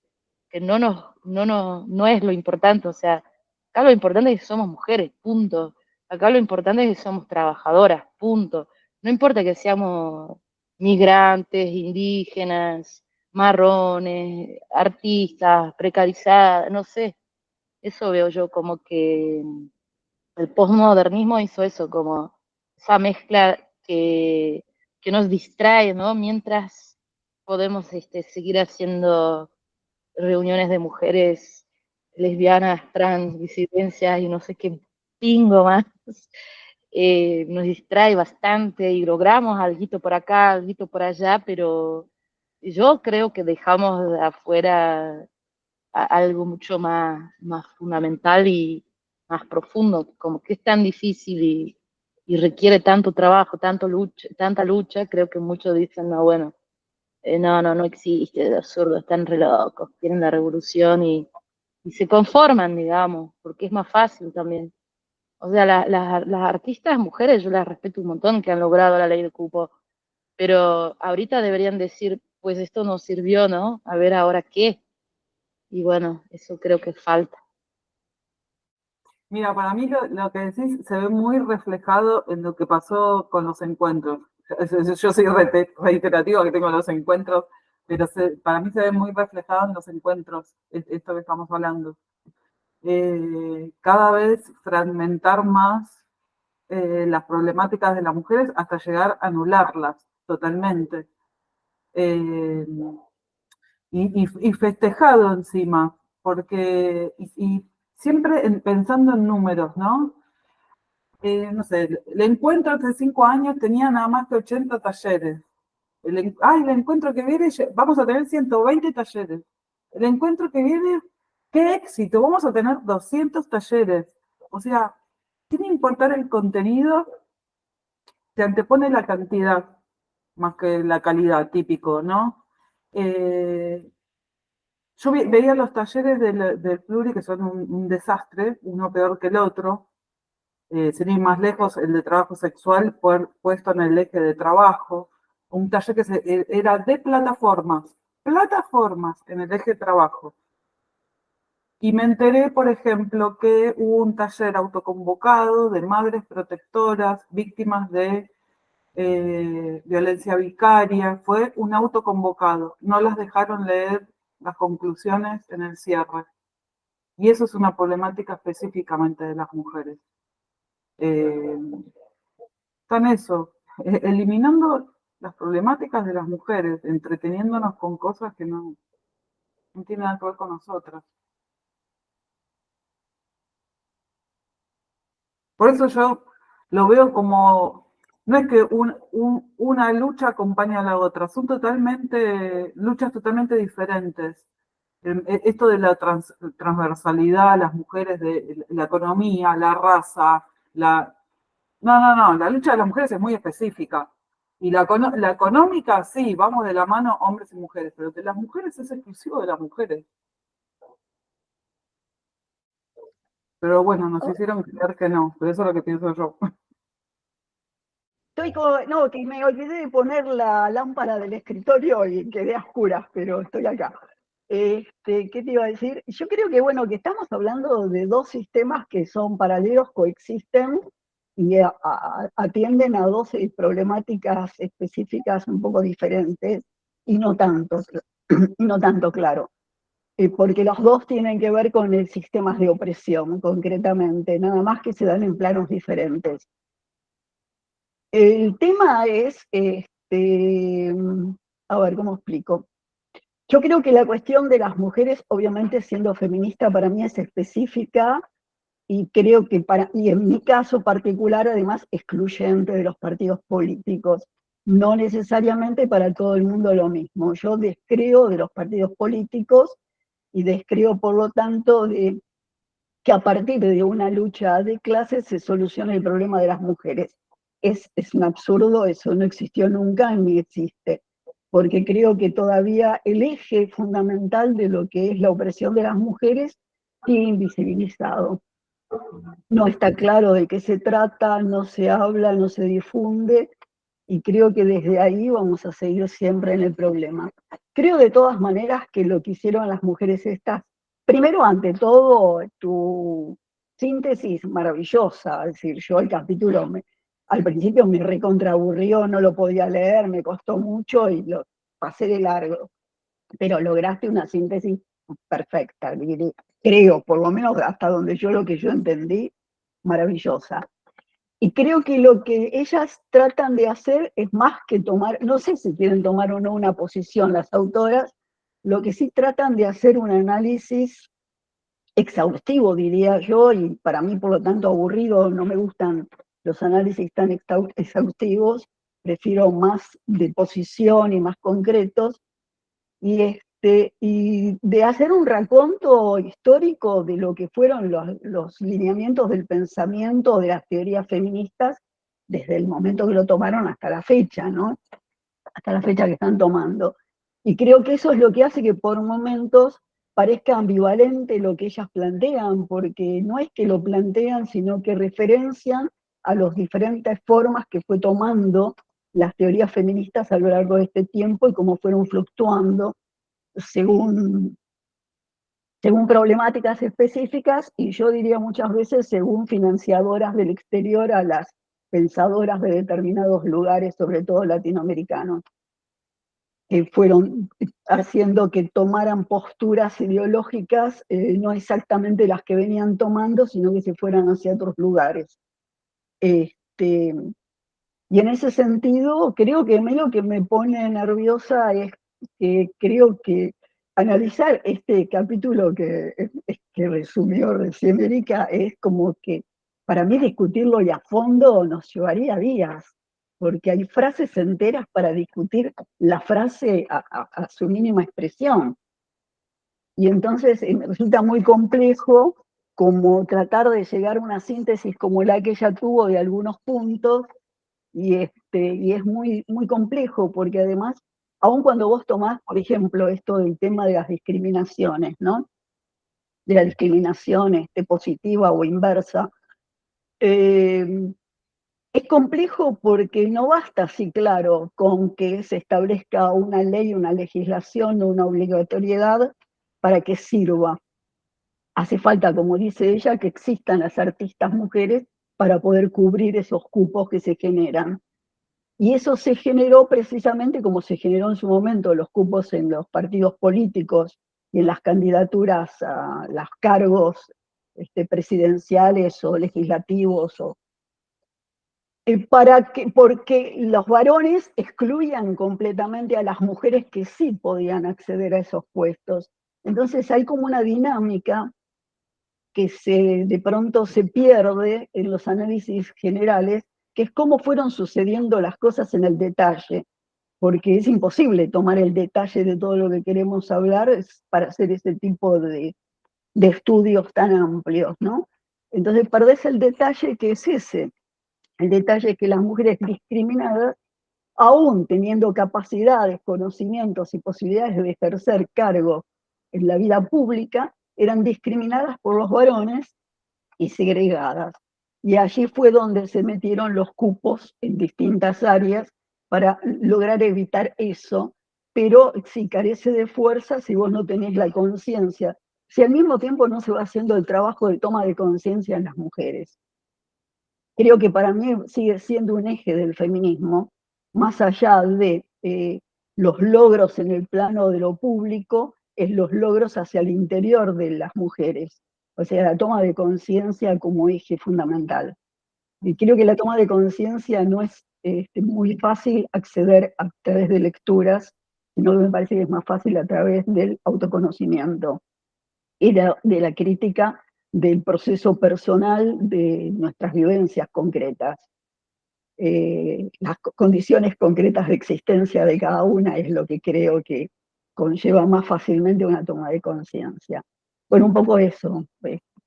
no es lo importante, o sea, acá lo importante es que somos mujeres, punto. Acá lo importante es que somos trabajadoras, punto. No importa que seamos migrantes, indígenas, marrones, artistas, precarizadas, no sé. Eso veo yo como que el postmodernismo hizo eso, como esa mezcla que nos distrae, ¿no? Mientras podemos seguir haciendo reuniones de mujeres lesbianas, trans, disidencias y no sé qué pingo más. Nos distrae bastante y logramos algo por acá, algo por allá, pero yo creo que dejamos de afuera algo mucho más fundamental y más profundo, como que es tan difícil y requiere tanto trabajo, tanta lucha, creo que muchos dicen, no, bueno, no existe, es absurdo, están re locos, quieren la revolución y se conforman, digamos, porque es más fácil también. O sea, las artistas mujeres yo las respeto un montón que han logrado la ley de cupo, pero ahorita deberían decir, pues esto nos sirvió, ¿no? A ver ahora qué. Y bueno, eso creo que falta. Mira, para mí lo que decís se ve muy reflejado en lo que pasó con los encuentros. Yo soy reiterativa que tengo los encuentros, pero para mí se ve muy reflejado en los encuentros, esto que estamos hablando. Cada vez fragmentar más las problemáticas de las mujeres hasta llegar a anularlas totalmente. Y festejado encima, porque y siempre pensando en números, ¿no? No sé, el encuentro hace 5 años tenía nada más que 80 talleres. El encuentro que viene, vamos a tener 120 talleres. El encuentro que viene, qué éxito, vamos a tener 200 talleres. O sea, sin importar el contenido, se antepone la cantidad más que la calidad, típico, ¿no? Yo veía los talleres del Pluri, que son un desastre, uno peor que el otro. Sin ir más lejos, el de trabajo sexual puesto en el eje de trabajo. Un taller que era de plataformas en el eje de trabajo. Y me enteré, por ejemplo, que hubo un taller autoconvocado de madres protectoras, víctimas de violencia vicaria. Fue un autoconvocado. No las dejaron leer las conclusiones en el cierre. Y eso es una problemática específicamente de las mujeres. Están eso, eliminando las problemáticas de las mujeres, entreteniéndonos con cosas que no tienen nada que ver con nosotras. Por eso yo lo veo como, no es que una lucha acompaña a la otra, son luchas totalmente diferentes. Esto de la transversalidad, las mujeres, de la economía, la raza, no, la lucha de las mujeres es muy específica. Y la económica, sí, vamos de la mano hombres y mujeres, pero de las mujeres es exclusivo de las mujeres. Pero bueno, nos hicieron creer que no, pero eso es lo que pienso yo. No, que me olvidé de poner la lámpara del escritorio y quedé a oscuras, pero estoy acá. ¿Qué te iba a decir? Yo creo que, bueno, que estamos hablando de dos sistemas que son paralelos, coexisten y atienden a dos problemáticas específicas un poco diferentes y no tanto, claro. porque los dos tienen que ver con el sistema de opresión, concretamente, nada más que se dan en planos diferentes. El tema es, a ver, ¿cómo explico? Yo creo que la cuestión de las mujeres, obviamente siendo feminista, para mí es específica y creo que y en mi caso particular, además, excluyente de los partidos políticos. No necesariamente para todo el mundo lo mismo. Yo descreo de los partidos políticos y descreo, por lo tanto, de que a partir de una lucha de clases se solucione el problema de las mujeres. Es un absurdo, eso no existió nunca ni existe, porque creo que todavía el eje fundamental de lo que es la opresión de las mujeres sigue invisibilizado. No está claro de qué se trata, no se habla, no se difunde, y creo que desde ahí vamos a seguir siempre en el problema. Creo de todas maneras que lo que hicieron las mujeres estas, primero ante todo, tu síntesis maravillosa, es decir, yo el capítulo al principio me recontraburrió, no lo podía leer, me costó mucho y lo pasé de largo, pero lograste una síntesis perfecta, creo, por lo menos hasta donde lo que yo entendí, maravillosa. Y creo que lo que ellas tratan de hacer es más que tomar, no sé si quieren tomar o no una posición las autoras, lo que sí tratan de hacer un análisis exhaustivo, diría yo, y para mí, por lo tanto, aburrido, no me gustan los análisis tan exhaustivos, prefiero más de posición y más concretos, y de hacer un raconto histórico de lo que fueron los lineamientos del pensamiento de las teorías feministas desde el momento que lo tomaron hasta la fecha, ¿no? Hasta la fecha que están tomando. Y creo que eso es lo que hace que por momentos parezca ambivalente lo que ellas plantean, porque no es que lo plantean, sino que referencian a las diferentes formas que fue tomando las teorías feministas a lo largo de este tiempo y cómo fueron fluctuando según problemáticas específicas, y yo diría muchas veces según financiadoras del exterior a las pensadoras de determinados lugares, sobre todo latinoamericanos, que fueron haciendo que tomaran posturas ideológicas, no exactamente las que venían tomando, sino que se fueran hacia otros lugares. Y en ese sentido, creo que a mí lo que me pone nerviosa es que creo que analizar este capítulo que resumió recién Erika es como que para mí discutirlo y a fondo nos llevaría días, porque hay frases enteras para discutir la frase a su mínima expresión. Y entonces me resulta muy complejo como tratar de llegar a una síntesis como la que ella tuvo de algunos puntos, y es muy, muy complejo, porque además, aun cuando vos tomás, por ejemplo, esto del tema de las discriminaciones, ¿no? De la discriminación positiva o inversa, es complejo porque no basta, sí, claro, con que se establezca una ley, una legislación o una obligatoriedad para que sirva. Hace falta, como dice ella, que existan las artistas mujeres para poder cubrir esos cupos que se generan. Y eso se generó precisamente como se generó en su momento los cupos en los partidos políticos y en las candidaturas a los cargos presidenciales o legislativos, porque los varones excluían completamente a las mujeres que sí podían acceder a esos puestos. Entonces hay como una dinámica que de pronto se pierde en los análisis generales, que es cómo fueron sucediendo las cosas en el detalle, porque es imposible tomar el detalle de todo lo que queremos hablar para hacer ese tipo de estudios tan amplios, ¿no? Entonces perdés el detalle que es ese, el detalle que las mujeres discriminadas, aún teniendo capacidades, conocimientos y posibilidades de ejercer cargos en la vida pública, eran discriminadas por los varones y segregadas. Y allí fue donde se metieron los cupos en distintas áreas para lograr evitar eso, pero sí carece de fuerza si vos no tenés la conciencia, si al mismo tiempo no se va haciendo el trabajo de toma de conciencia en las mujeres. Creo que para mí sigue siendo un eje del feminismo, más allá de los logros en el plano de lo público, es los logros hacia el interior de las mujeres, o sea, la toma de conciencia como eje fundamental. Y creo que la toma de conciencia no es muy fácil acceder a través de lecturas, sino que me parece que es más fácil a través del autoconocimiento y de la crítica del proceso personal de nuestras vivencias concretas. Las condiciones concretas de existencia de cada una es lo que creo que conlleva más fácilmente una toma de conciencia. Bueno, un poco eso.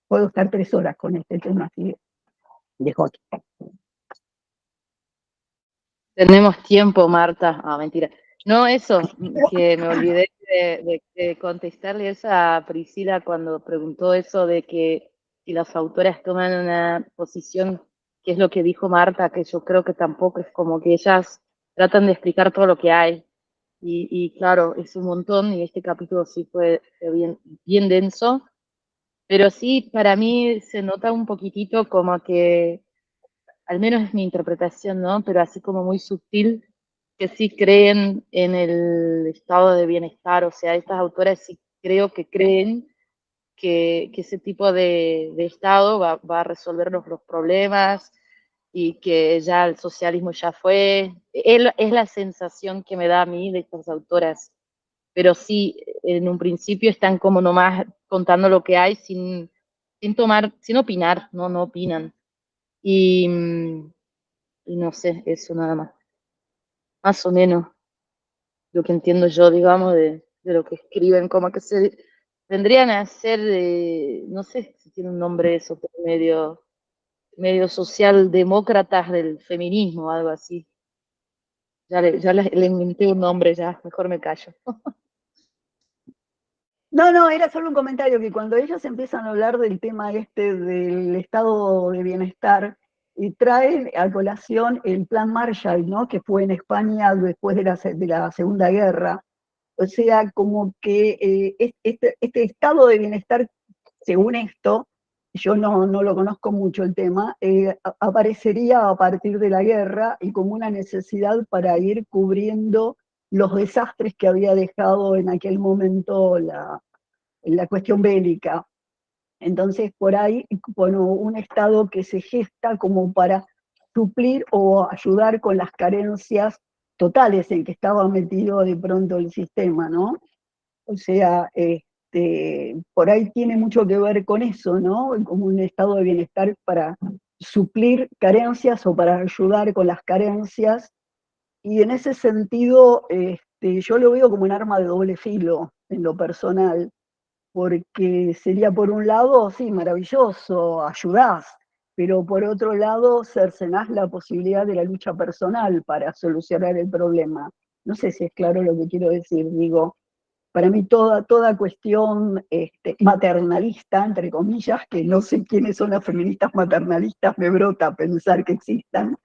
Puedo estar 3 horas con este tema, así dejo aquí. Tenemos tiempo, Marta. Ah, mentira. No, eso, que me olvidé de contestarle eso a Priscila cuando preguntó eso de que si las autoras toman una posición, que es lo que dijo Marta, que yo creo que tampoco es como que ellas tratan de explicar todo lo que hay. Y claro, es un montón y este capítulo sí fue bien, bien denso, pero sí, para mí se nota un poquitito como que al menos es mi interpretación, ¿no? Pero así como muy sutil, que sí creen en el estado de bienestar, o sea, estas autoras sí creo que creen que ese tipo de estado va a resolver los problemas y que ya el socialismo ya fue. Es la sensación que me da a mí de estas autoras, pero sí, en un principio están como nomás contando lo que hay sin tomar, sin opinar, no opinan. Y, y no sé, eso nada más. Más o menos lo que entiendo yo, digamos, de lo que escriben, como que se vendrían a ser, no sé si tiene un nombre eso, pero medio socialdemócratas del feminismo, algo así. Ya le inventé un nombre, ya, mejor me callo. No, era solo un comentario que cuando ellos empiezan a hablar del tema del estado de bienestar y traen a colación el plan Marshall, ¿no? Que fue en España después de la Segunda Guerra. O sea, como que este estado de bienestar, según esto, yo no lo conozco mucho el tema, aparecería a partir de la guerra y como una necesidad para ir cubriendo los desastres que había dejado en aquel momento la cuestión bélica. Entonces, por ahí, bueno, un Estado que se gesta como para suplir o ayudar con las carencias totales en que estaba metido de pronto el sistema, ¿no? O sea, por ahí tiene mucho que ver con eso, ¿no? Como un estado de bienestar para suplir carencias o para ayudar con las carencias. Y en ese sentido, yo lo veo como un arma de doble filo en lo personal, porque sería por un lado, sí, maravilloso, ayudás, pero por otro lado cercenás la posibilidad de la lucha personal para solucionar el problema. No sé si es claro lo que quiero decir, digo, para mí toda cuestión maternalista, entre comillas, que no sé quiénes son las feministas maternalistas, me brota pensar que existan,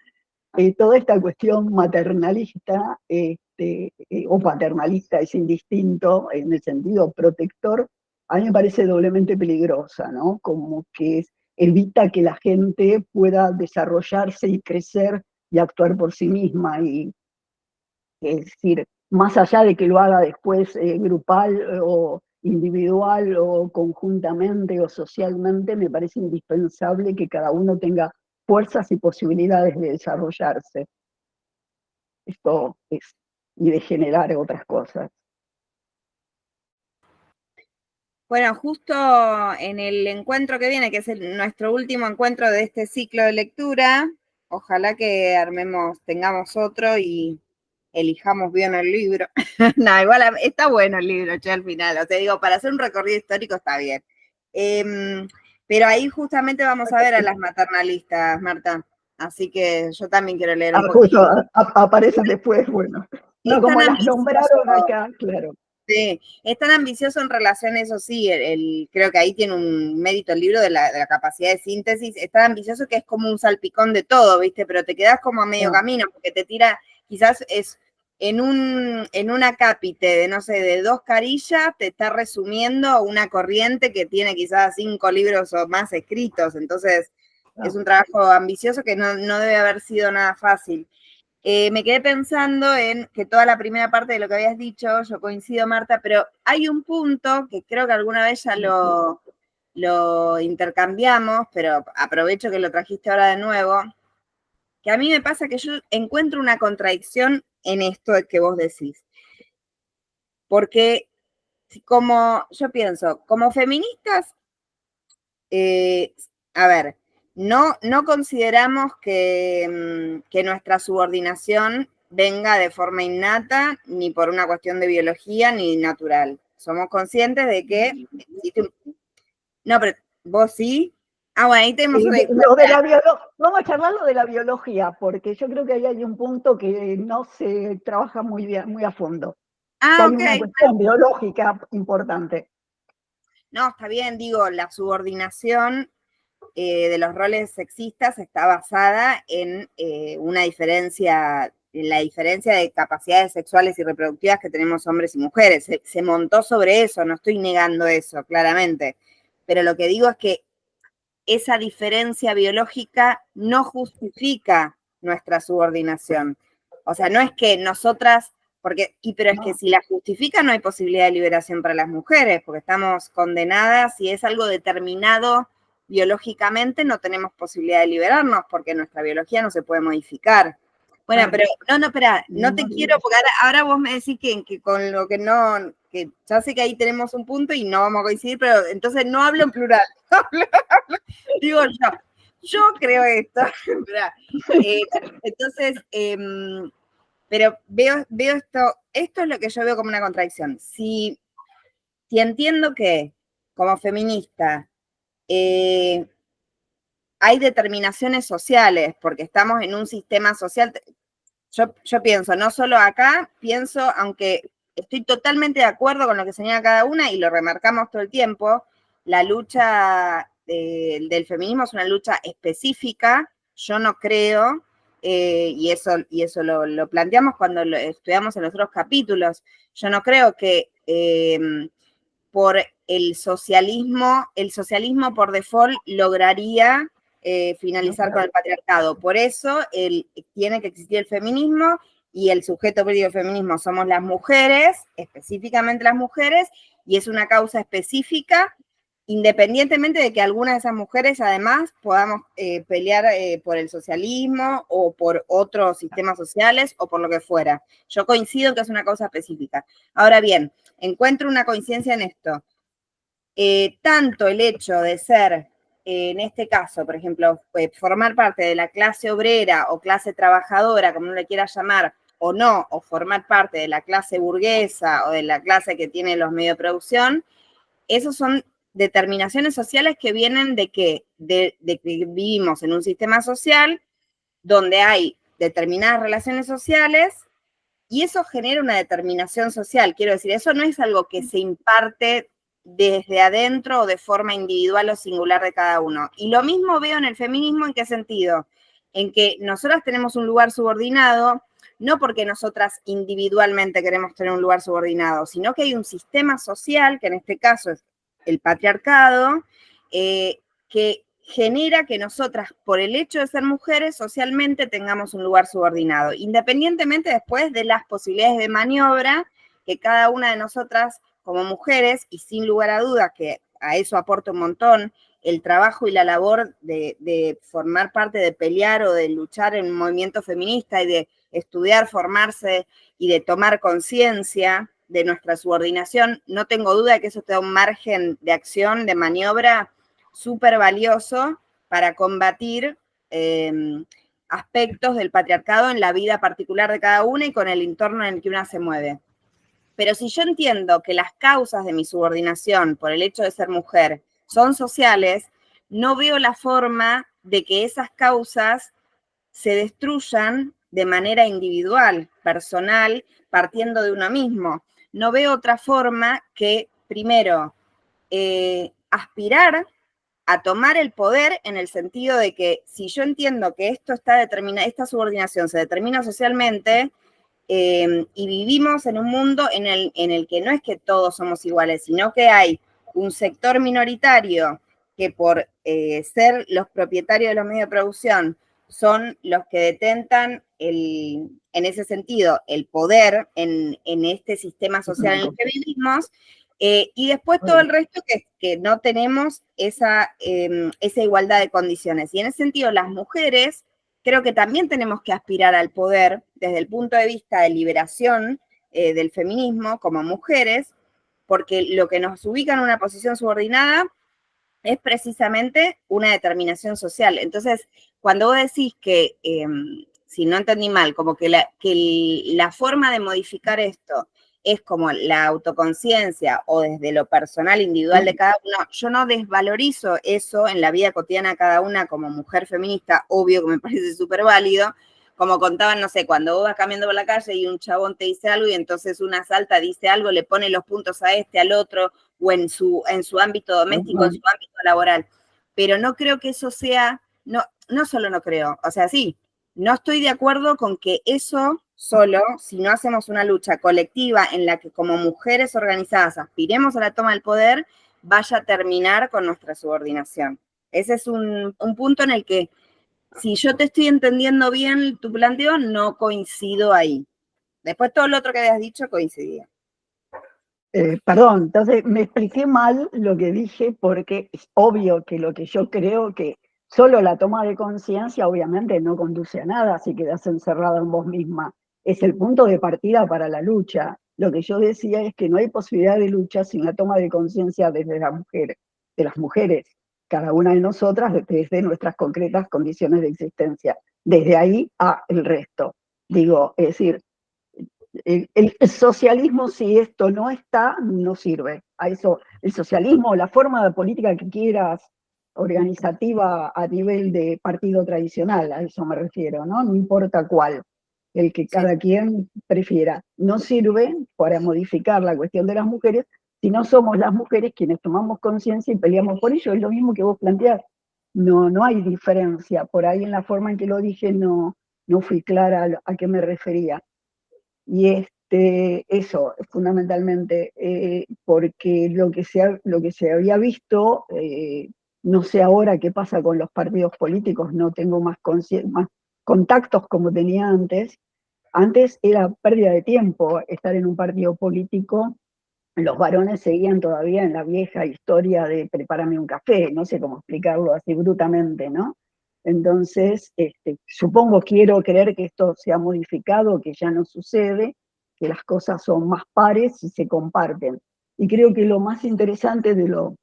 toda esta cuestión maternalista o paternalista es indistinto en el sentido protector, a mí me parece doblemente peligrosa, ¿no? Como que evita que la gente pueda desarrollarse y crecer y actuar por sí misma. Y es decir, más allá de que lo haga después grupal o individual o conjuntamente o socialmente, me parece indispensable que cada uno tenga fuerzas y posibilidades de desarrollarse. Esto es, y de generar otras cosas. Bueno, justo en el encuentro que viene, que es nuestro último encuentro de este ciclo de lectura, ojalá que tengamos otro y elijamos bien el libro. No, igual está bueno el libro, che, al final. O sea, digo, para hacer un recorrido histórico está bien. Pero ahí justamente vamos a ver a las maternalistas, Marta. Así que yo también quiero leer un Justo poquito. aparecen después, bueno. No, como las nombraron acá, claro. Sí, es tan ambicioso en relación, eso sí, creo que ahí tiene un mérito el libro de la capacidad de síntesis, es tan ambicioso que es como un salpicón de todo, ¿viste? Pero te quedas como a medio camino, porque te tira, quizás es en un acápite de, no sé, de 2 carillas, te está resumiendo una corriente que tiene quizás 5 libros o más escritos, entonces es un trabajo ambicioso que no debe haber sido nada fácil. me quedé pensando en que toda la primera parte de lo que habías dicho, yo coincido, Marta, pero hay un punto que creo que alguna vez ya lo intercambiamos, pero aprovecho que lo trajiste ahora de nuevo, que a mí me pasa que yo encuentro una contradicción en esto que vos decís. Porque yo pienso, como feministas, a ver, no consideramos que nuestra subordinación venga de forma innata, ni por una cuestión de biología, ni natural. Somos conscientes de que existe No, pero vos sí. Ah, bueno, ahí tenemos una Vamos a charlar lo de la biología, porque yo creo que ahí hay un punto que no se trabaja muy bien, muy a fondo. Que hay una cuestión biológica importante. No, está bien, digo, la subordinación de los roles sexistas está basada en una diferencia, en la diferencia de capacidades sexuales y reproductivas que tenemos hombres y mujeres. Se montó sobre eso, no estoy negando eso, claramente. Pero lo que digo es que esa diferencia biológica no justifica nuestra subordinación. O sea, no es que nosotras, pero es que si la justifica no hay posibilidad de liberación para las mujeres, porque estamos condenadas, si es algo determinado biológicamente, no tenemos posibilidad de liberarnos, porque nuestra biología no se puede modificar. Bueno, pero espera, no te quiero, porque ahora vos me decís que con lo que no, que ya sé que ahí tenemos un punto y no vamos a coincidir, pero entonces no hablo en plural, digo yo creo esto, entonces, pero veo esto es lo que yo veo como una contradicción. Si entiendo que como feminista hay determinaciones sociales, porque estamos en un sistema social. Yo pienso, no solo acá, pienso, aunque estoy totalmente de acuerdo con lo que señala cada una y lo remarcamos todo el tiempo, la lucha del feminismo es una lucha específica, yo no creo, y eso lo planteamos cuando lo estudiamos en los otros capítulos, yo no creo que por el socialismo por default lograría finalizar con el patriarcado. Por eso tiene que existir el feminismo y el sujeto político del feminismo somos las mujeres, específicamente las mujeres, y es una causa específica, independientemente de que algunas de esas mujeres además podamos pelear por el socialismo o por otros sistemas sociales o por lo que fuera. Yo coincido en que es una causa específica. Ahora bien, encuentro una coincidencia en esto. Tanto el hecho de ser, en este caso, por ejemplo, formar parte de la clase obrera o clase trabajadora, como uno le quiera llamar, o no, o formar parte de la clase burguesa o de la clase que tiene los medios de producción, esos son determinaciones sociales que vienen de que vivimos en un sistema social donde hay determinadas relaciones sociales y eso genera una determinación social. Quiero decir, eso no es algo que se imparte desde adentro o de forma individual o singular de cada uno. Y lo mismo veo en el feminismo, ¿en qué sentido? En que nosotras tenemos un lugar subordinado, no porque nosotras individualmente queremos tener un lugar subordinado, sino que hay un sistema social, que en este caso es el patriarcado, que genera que nosotras, por el hecho de ser mujeres, socialmente tengamos un lugar subordinado, independientemente después de las posibilidades de maniobra que cada una de nosotras como mujeres, y sin lugar a dudas que a eso aporta un montón el trabajo y la labor de formar parte, de pelear o de luchar en un movimiento feminista y de estudiar, formarse y de tomar conciencia de nuestra subordinación, no tengo duda de que eso te da un margen de acción, de maniobra súper valioso para combatir aspectos del patriarcado en la vida particular de cada una y con el entorno en el que una se mueve. Pero si yo entiendo que las causas de mi subordinación por el hecho de ser mujer son sociales, no veo la forma de que esas causas se destruyan de manera individual, personal, partiendo de uno mismo. No veo otra forma que, primero, aspirar a tomar el poder en el sentido de que si yo entiendo que esto está determinado, esta subordinación se determina socialmente, y vivimos en un mundo en el que no es que todos somos iguales, sino que hay un sector minoritario que por ser los propietarios de los medios de producción son los que detentan en ese sentido, el poder en este sistema social en el que vivimos, y después todo el resto que no tenemos esa igualdad de condiciones. Y en ese sentido, las mujeres creo que también tenemos que aspirar al poder desde el punto de vista de liberación del feminismo como mujeres, porque lo que nos ubica en una posición subordinada es precisamente una determinación social. Entonces, cuando vos decís que, si no entendí mal, como que la forma de modificar esto es como la autoconciencia o desde lo personal, individual de cada uno, yo no desvalorizo eso en la vida cotidiana de cada una como mujer feminista, obvio que me parece súper válido, como contaban, no sé, cuando vos vas caminando por la calle y un chabón te dice algo y entonces una salta dice algo, le pone los puntos a este, al otro, o en su ámbito doméstico, en su ámbito laboral. Pero no creo que eso sea, no solo no creo, o sea, sí, no estoy de acuerdo con que eso solo, si no hacemos una lucha colectiva en la que como mujeres organizadas aspiremos a la toma del poder, vaya a terminar con nuestra subordinación. Ese es un punto en el que, si yo te estoy entendiendo bien tu planteo, no coincido ahí. Después todo lo otro que habías dicho coincidía. Perdón, entonces me expliqué mal lo que dije porque es obvio que lo que yo creo que solo la toma de conciencia obviamente no conduce a nada si quedas encerrada en vos misma. Es el punto de partida para la lucha. Lo que yo decía es que no hay posibilidad de lucha sin la toma de conciencia desde la mujer, de las mujeres, cada una de nosotras desde nuestras concretas condiciones de existencia. Desde ahí a el resto. Digo, es decir, el socialismo, si esto no está, no sirve. A eso, el socialismo, la forma de política que quieras, organizativa a nivel de partido tradicional, a eso me refiero, ¿no? No importa cuál, el que cada quien prefiera. No sirve para modificar la cuestión de las mujeres si no somos las mujeres quienes tomamos conciencia y peleamos por ello. Es lo mismo que vos planteás. No hay diferencia. Por ahí en la forma en que lo dije no fui clara a qué me refería. Y eso, fundamentalmente, porque lo que se había visto, no sé ahora qué pasa con los partidos políticos, no tengo más contactos como tenía antes. Antes era pérdida de tiempo estar en un partido político, los varones seguían todavía en la vieja historia de prepárame un café, no sé cómo explicarlo así brutamente, ¿no? Entonces, supongo, quiero creer que esto se ha modificado, que ya no sucede, que las cosas son más pares y se comparten. Y creo que lo más interesante de lo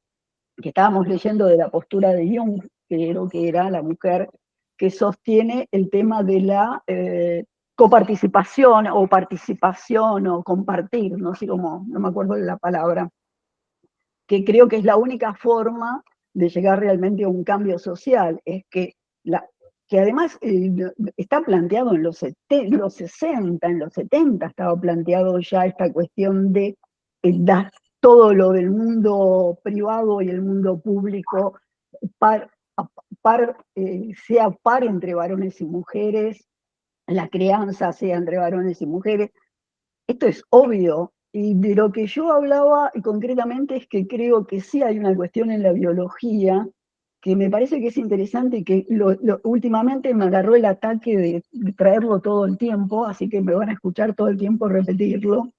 que estábamos leyendo de la postura de Jung, que creo que era la mujer que sostiene el tema de la coparticipación o participación o compartir, no sé cómo, no me acuerdo de la palabra, que creo que es la única forma de llegar realmente a un cambio social, es que además está planteado en los 60, en los 70 estaba planteado ya esta cuestión de dar todo lo del mundo privado y el mundo público sea par entre varones y mujeres, la crianza sea entre varones y mujeres. Esto es obvio, y de lo que yo hablaba concretamente es que creo que sí hay una cuestión en la biología que me parece que es interesante y que últimamente me agarró el ataque de traerlo todo el tiempo, así que me van a escuchar todo el tiempo repetirlo,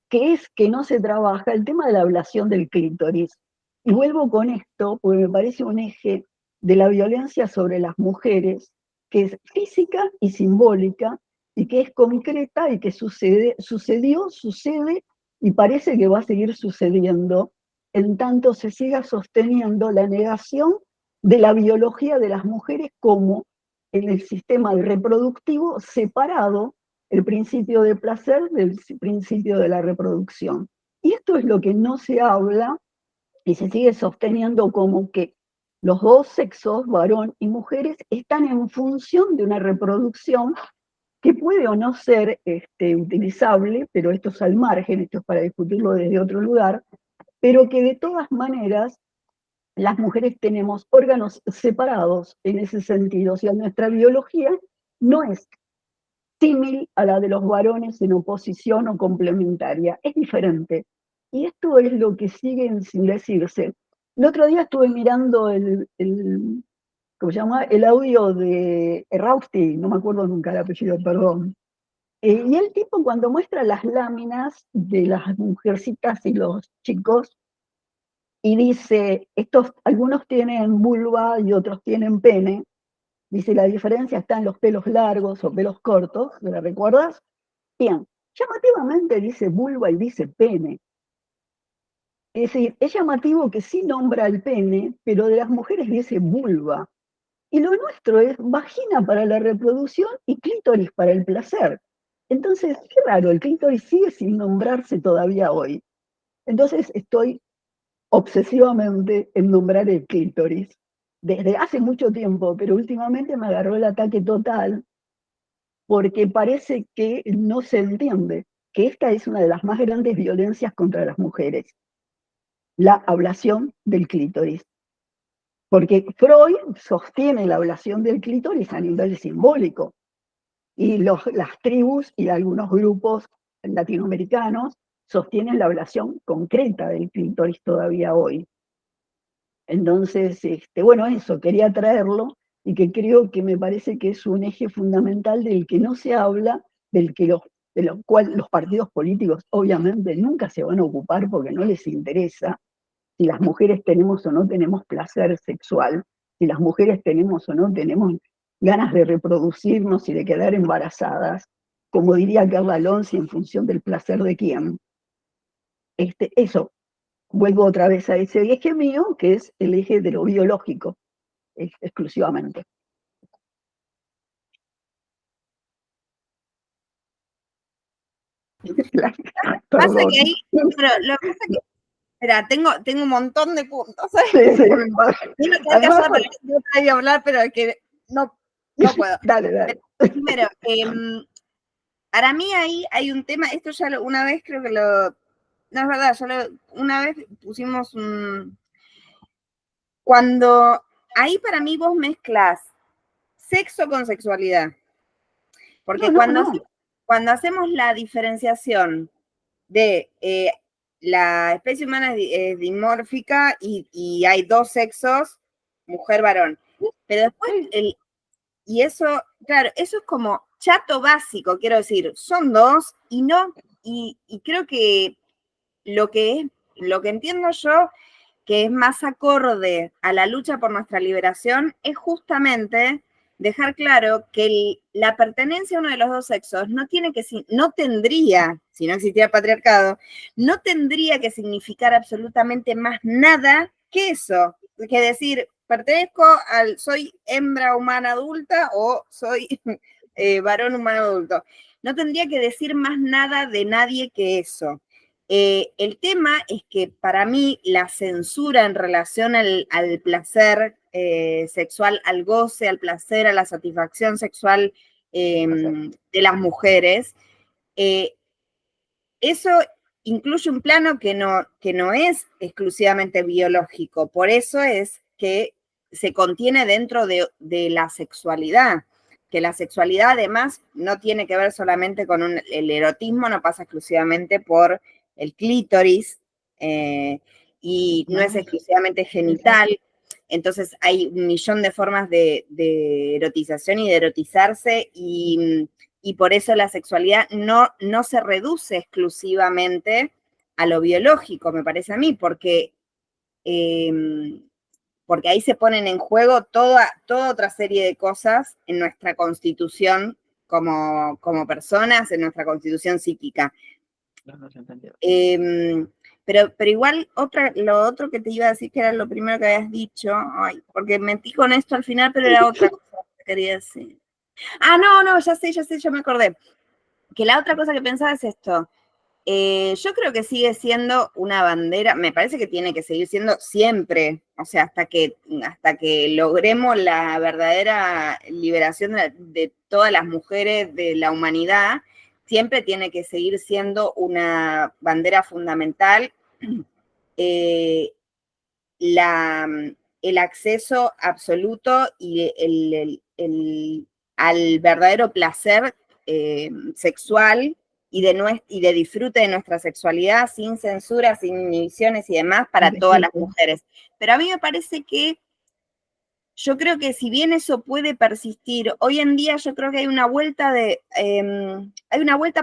que es que no se trabaja el tema de la ablación del clítoris. Y vuelvo con esto, porque me parece un eje de la violencia sobre las mujeres, que es física y simbólica, y que es concreta y que sucede y parece que va a seguir sucediendo, en tanto se siga sosteniendo la negación de la biología de las mujeres como en el sistema reproductivo separado el principio de placer del principio de la reproducción. Y esto es lo que no se habla y se sigue sosteniendo como que los dos sexos, varón y mujeres, están en función de una reproducción que puede o no ser utilizable, pero esto es al margen, esto es para discutirlo desde otro lugar, pero que de todas maneras las mujeres tenemos órganos separados en ese sentido, o sea, nuestra biología no es símil a la de los varones en oposición o complementaria, es diferente. Y esto es lo que sigue sin decirse. El otro día estuve mirando ¿cómo se llama? El audio de Rausti, no me acuerdo nunca el apellido, perdón. Y el tipo cuando muestra las láminas de las mujercitas y los chicos, y dice, algunos tienen vulva y otros tienen pene, dice, la diferencia está en los pelos largos o pelos cortos, ¿me recuerdas? Bien, llamativamente dice vulva y dice pene. Es decir, es llamativo que sí nombra el pene, pero de las mujeres dice vulva. Y lo nuestro es vagina para la reproducción y clítoris para el placer. Entonces, qué raro, el clítoris sigue sin nombrarse todavía hoy. Entonces estoy obsesivamente en nombrar el clítoris. Desde hace mucho tiempo, pero últimamente me agarró el ataque total porque parece que no se entiende que esta es una de las más grandes violencias contra las mujeres, la ablación del clítoris. Porque Freud sostiene la ablación del clítoris a nivel simbólico, y las tribus y algunos grupos latinoamericanos sostienen la ablación concreta del clítoris todavía hoy. Entonces, bueno, eso, quería traerlo, y que creo que me parece que es un eje fundamental del que no se habla, de lo cual los partidos políticos obviamente nunca se van a ocupar porque no les interesa si las mujeres tenemos o no tenemos placer sexual, si las mujeres tenemos o no tenemos ganas de reproducirnos y de quedar embarazadas, como diría Carla Alonso, en función del placer de quién. Eso, vuelvo otra vez a ese eje mío, que es el eje de lo biológico, exclusivamente. Pasa Perdón. que ahí, pero lo que pasa es que, espera, tengo un montón de puntos. Sí, sí, me imagino. Yo me quedé callada para que yo traiga a hablar, pero es que no puedo. Dale, dale. Pero, primero, para mí ahí hay un tema, esto ya una vez creo que no es verdad, una vez pusimos cuando ahí para mí vos mezclas sexo con sexualidad, porque cuando hacemos la diferenciación de la especie humana es dimórfica y hay dos sexos, mujer-varón, pero después y eso, claro, eso es como chato básico, quiero decir, son dos y no, y creo que lo que entiendo yo que es más acorde a la lucha por nuestra liberación es justamente dejar claro que la pertenencia a uno de los dos sexos no tendría, si no existiera el patriarcado, no tendría que significar absolutamente más nada que eso, que decir, soy hembra humana adulta o soy varón humano adulto. No tendría que decir más nada de nadie que eso. El tema es que para mí la censura en relación al placer sexual, al goce, al placer, a la satisfacción sexual de las mujeres, eso incluye un plano que no es exclusivamente biológico, por eso es que se contiene dentro de la sexualidad, que la sexualidad además no tiene que ver solamente con el erotismo, no pasa exclusivamente por el clítoris y no es exclusivamente genital, entonces hay un millón de formas de erotización y de erotizarse y por eso la sexualidad no se reduce exclusivamente a lo biológico, me parece a mí, porque ahí se ponen en juego toda otra serie de cosas en nuestra constitución como personas, en nuestra constitución psíquica. Pero igual lo otro que te iba a decir, que era lo primero que habías dicho, porque mentí con esto al final, pero era otra cosa que quería decir. No, ya me acordé. Que la otra cosa que pensaba es esto. Yo creo que sigue siendo una bandera, me parece que tiene que seguir siendo siempre, o sea, hasta que logremos la verdadera liberación de todas las mujeres de la humanidad, siempre tiene que seguir siendo una bandera fundamental el acceso absoluto y al verdadero placer sexual y de disfrute de nuestra sexualidad sin censura, sin inhibiciones y demás para todas las mujeres. Pero a mí me parece que yo creo que si bien eso puede persistir, hoy en día yo creo que hay una vuelta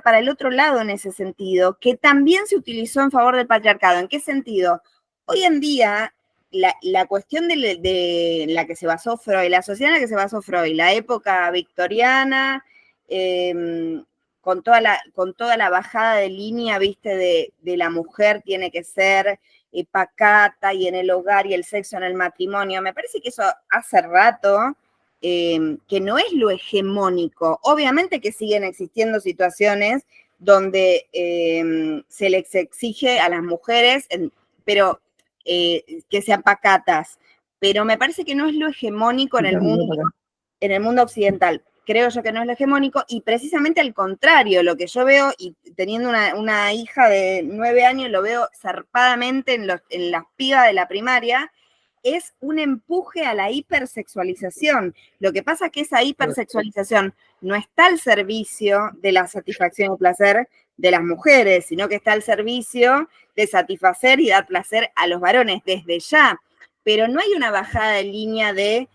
para el otro lado en ese sentido, que también se utilizó en favor del patriarcado. ¿En qué sentido? Hoy en día, la cuestión de la que se basó Freud, la sociedad en la que se basó Freud, la época victoriana, con toda la bajada de línea, viste, de la mujer tiene que ser pacata y en el hogar y el sexo en el matrimonio. Me parece que eso hace rato que no es lo hegemónico. Obviamente que siguen existiendo situaciones donde se les exige a las mujeres, pero que sean pacatas, pero me parece que no es lo hegemónico en el mundo occidental. Creo yo que no es lo hegemónico, y precisamente al contrario, lo que yo veo, y teniendo una hija de 9 años, lo veo zarpadamente en las pibas de la primaria, es un empuje a la hipersexualización. Lo que pasa es que esa hipersexualización no está al servicio de la satisfacción y placer de las mujeres, sino que está al servicio de satisfacer y dar placer a los varones desde ya. Pero no hay una bajada de línea de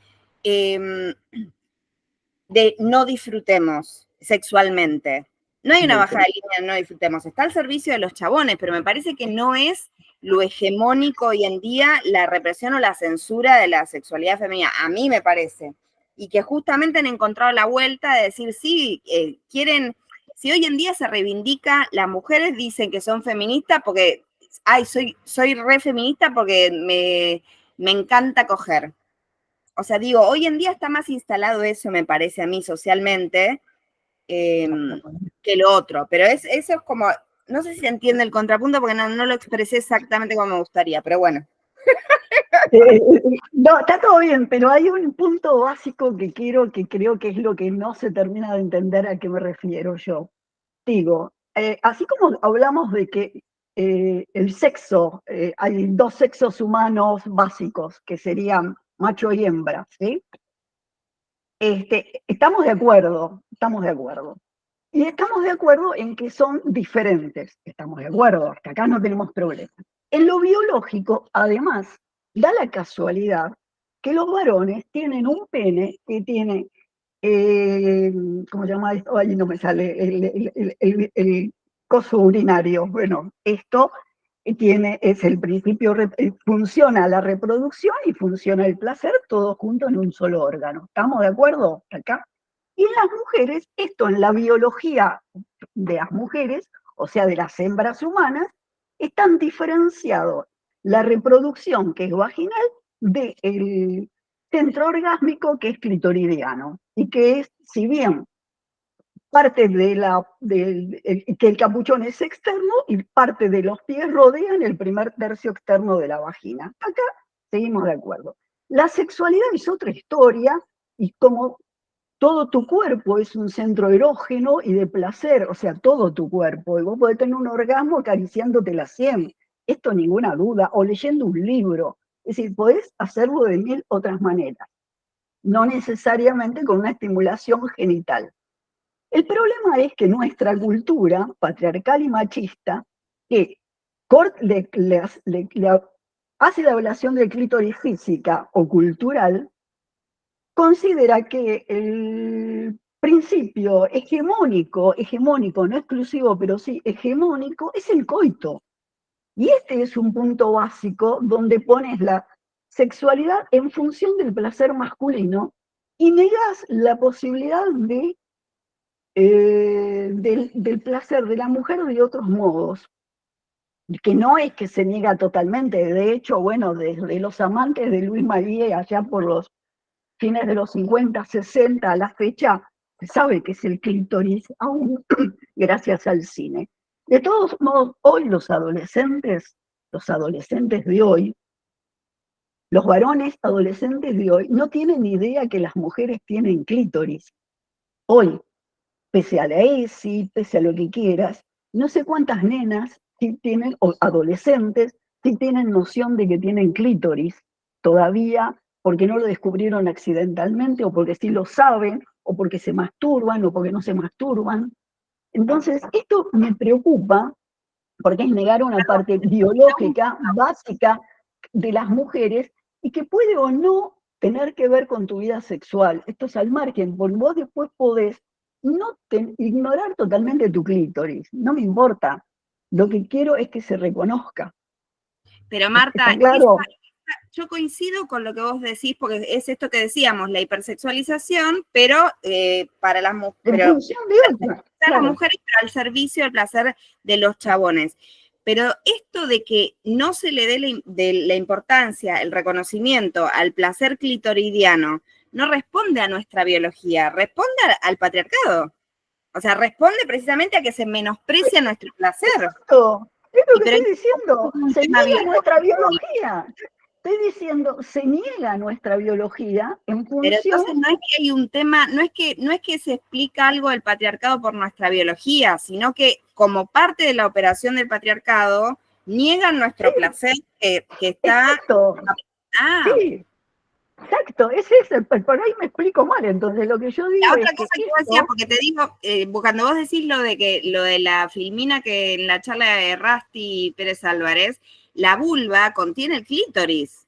no disfrutemos sexualmente. No hay una bajada de línea de no disfrutemos, está al servicio de los chabones, pero me parece que no es lo hegemónico hoy en día la represión o la censura de la sexualidad femenina, a mí me parece. Y que justamente han encontrado la vuelta de decir, sí, quieren, si hoy en día se reivindica, las mujeres dicen que son feministas porque, ay, soy re feminista porque me encanta coger. O sea, digo, hoy en día está más instalado eso, me parece a mí, socialmente, que lo otro. Pero eso es como, no sé si se entiende el contrapunto porque no lo expresé exactamente como me gustaría, pero bueno. No, está todo bien, pero hay un punto básico que creo que es lo que no se termina de entender a qué me refiero yo. Digo, así como hablamos de que el sexo, hay 2 sexos humanos básicos, que serían macho y hembra, ¿sí? Estamos de acuerdo. Y estamos de acuerdo en que son diferentes. Estamos de acuerdo, hasta acá no tenemos problema. En lo biológico, además, da la casualidad que los varones tienen un pene que tiene, ¿cómo se llama esto? Ahí no me sale, el coso urinario. Bueno, esto es el principio, funciona la reproducción y funciona el placer, todo junto en un solo órgano. ¿Estamos de acuerdo hasta acá? Y en las mujeres, esto en la biología de las mujeres, o sea, de las hembras humanas, están diferenciados la reproducción, que es vaginal, del centro orgásmico, que es clitoridiano, y que es, si bien parte que el capuchón es externo y parte de los pies rodean el primer tercio externo de la vagina. Acá seguimos de acuerdo. La sexualidad es otra historia, y como todo tu cuerpo es un centro erógeno y de placer, o sea, todo tu cuerpo. Y vos podés tener un orgasmo acariciándote la sien, esto ninguna duda, o leyendo un libro. Es decir, podés hacerlo de 1000 otras maneras, no necesariamente con una estimulación genital. El problema es que nuestra cultura patriarcal y machista, que le hace la evaluación del clítoris física o cultural, considera que el principio hegemónico, no exclusivo, pero sí hegemónico, es el coito. Y este es un punto básico donde pones la sexualidad en función del placer masculino y negas la posibilidad del placer de la mujer de otros modos, que no es que se niega totalmente. De hecho, bueno, desde los amantes de Luis María, allá por los fines de los 50, 60, a la fecha, se sabe que es el clítoris, aún gracias al cine. De todos modos, hoy los adolescentes de hoy, los varones adolescentes de hoy, no tienen idea que las mujeres tienen clítoris. Hoy, pese a la ESI, pese a lo que quieras, no sé cuántas nenas sí tienen, o adolescentes, sí tienen noción de que tienen clítoris todavía, porque no lo descubrieron accidentalmente, o porque sí lo saben, o porque se masturban, o porque no se masturban. Entonces, esto me preocupa, porque es negar una parte biológica básica de las mujeres, y que puede o no tener que ver con tu vida sexual. Esto es al margen, porque vos después podés ignorar totalmente tu clítoris. No me importa. Lo que quiero es que se reconozca. Pero Marta, ¿Está claro? yo coincido con lo que vos decís, porque es esto que decíamos, la hipersexualización, pero para las mujeres, En función de otra. las mujeres, pero al servicio del placer de los chabones. Pero esto de que no se le dé la importancia, el reconocimiento al placer clitoridiano, no responde a nuestra biología, responde al patriarcado. O sea, responde precisamente a que se menosprecia nuestro placer. Exacto. Es lo que estoy diciendo. Se niega nuestra biología. Estoy diciendo, se niega nuestra biología en función... Pero entonces no es que hay un tema, no es que se explica algo del patriarcado por nuestra biología, sino que como parte de la operación del patriarcado, niegan nuestro placer que está... Exacto. Sí, exacto, es ese, por ahí me explico mal, entonces lo que yo digo la otra es cosa que yo decía, porque te digo, cuando vos decís lo de la filmina que en la charla de Rasti Pérez Álvarez, la vulva contiene el clítoris.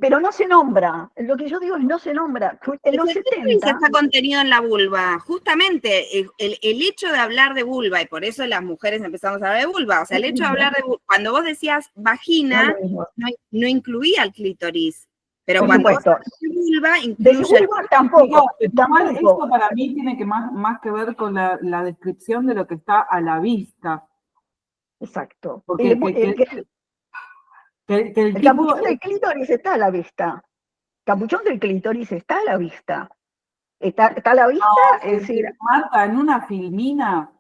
Pero no se nombra, lo que yo digo es no se nombra. En los 70... está contenido en la vulva. Justamente el hecho de hablar de vulva, y por eso las mujeres empezamos a hablar de vulva, o sea, el hecho de hablar de vulva, cuando vos decías vagina, no incluía el clítoris. Pero por cuando supuesto, vos decís vulva, incluye vulva tampoco. Igual esto para mí tiene que más que ver con la descripción de lo que está a la vista. Exacto. Porque el capuchón del clítoris está a la vista. Capuchón del clítoris está a la vista. Está a la vista, no, es decir... Marta, en una filmina...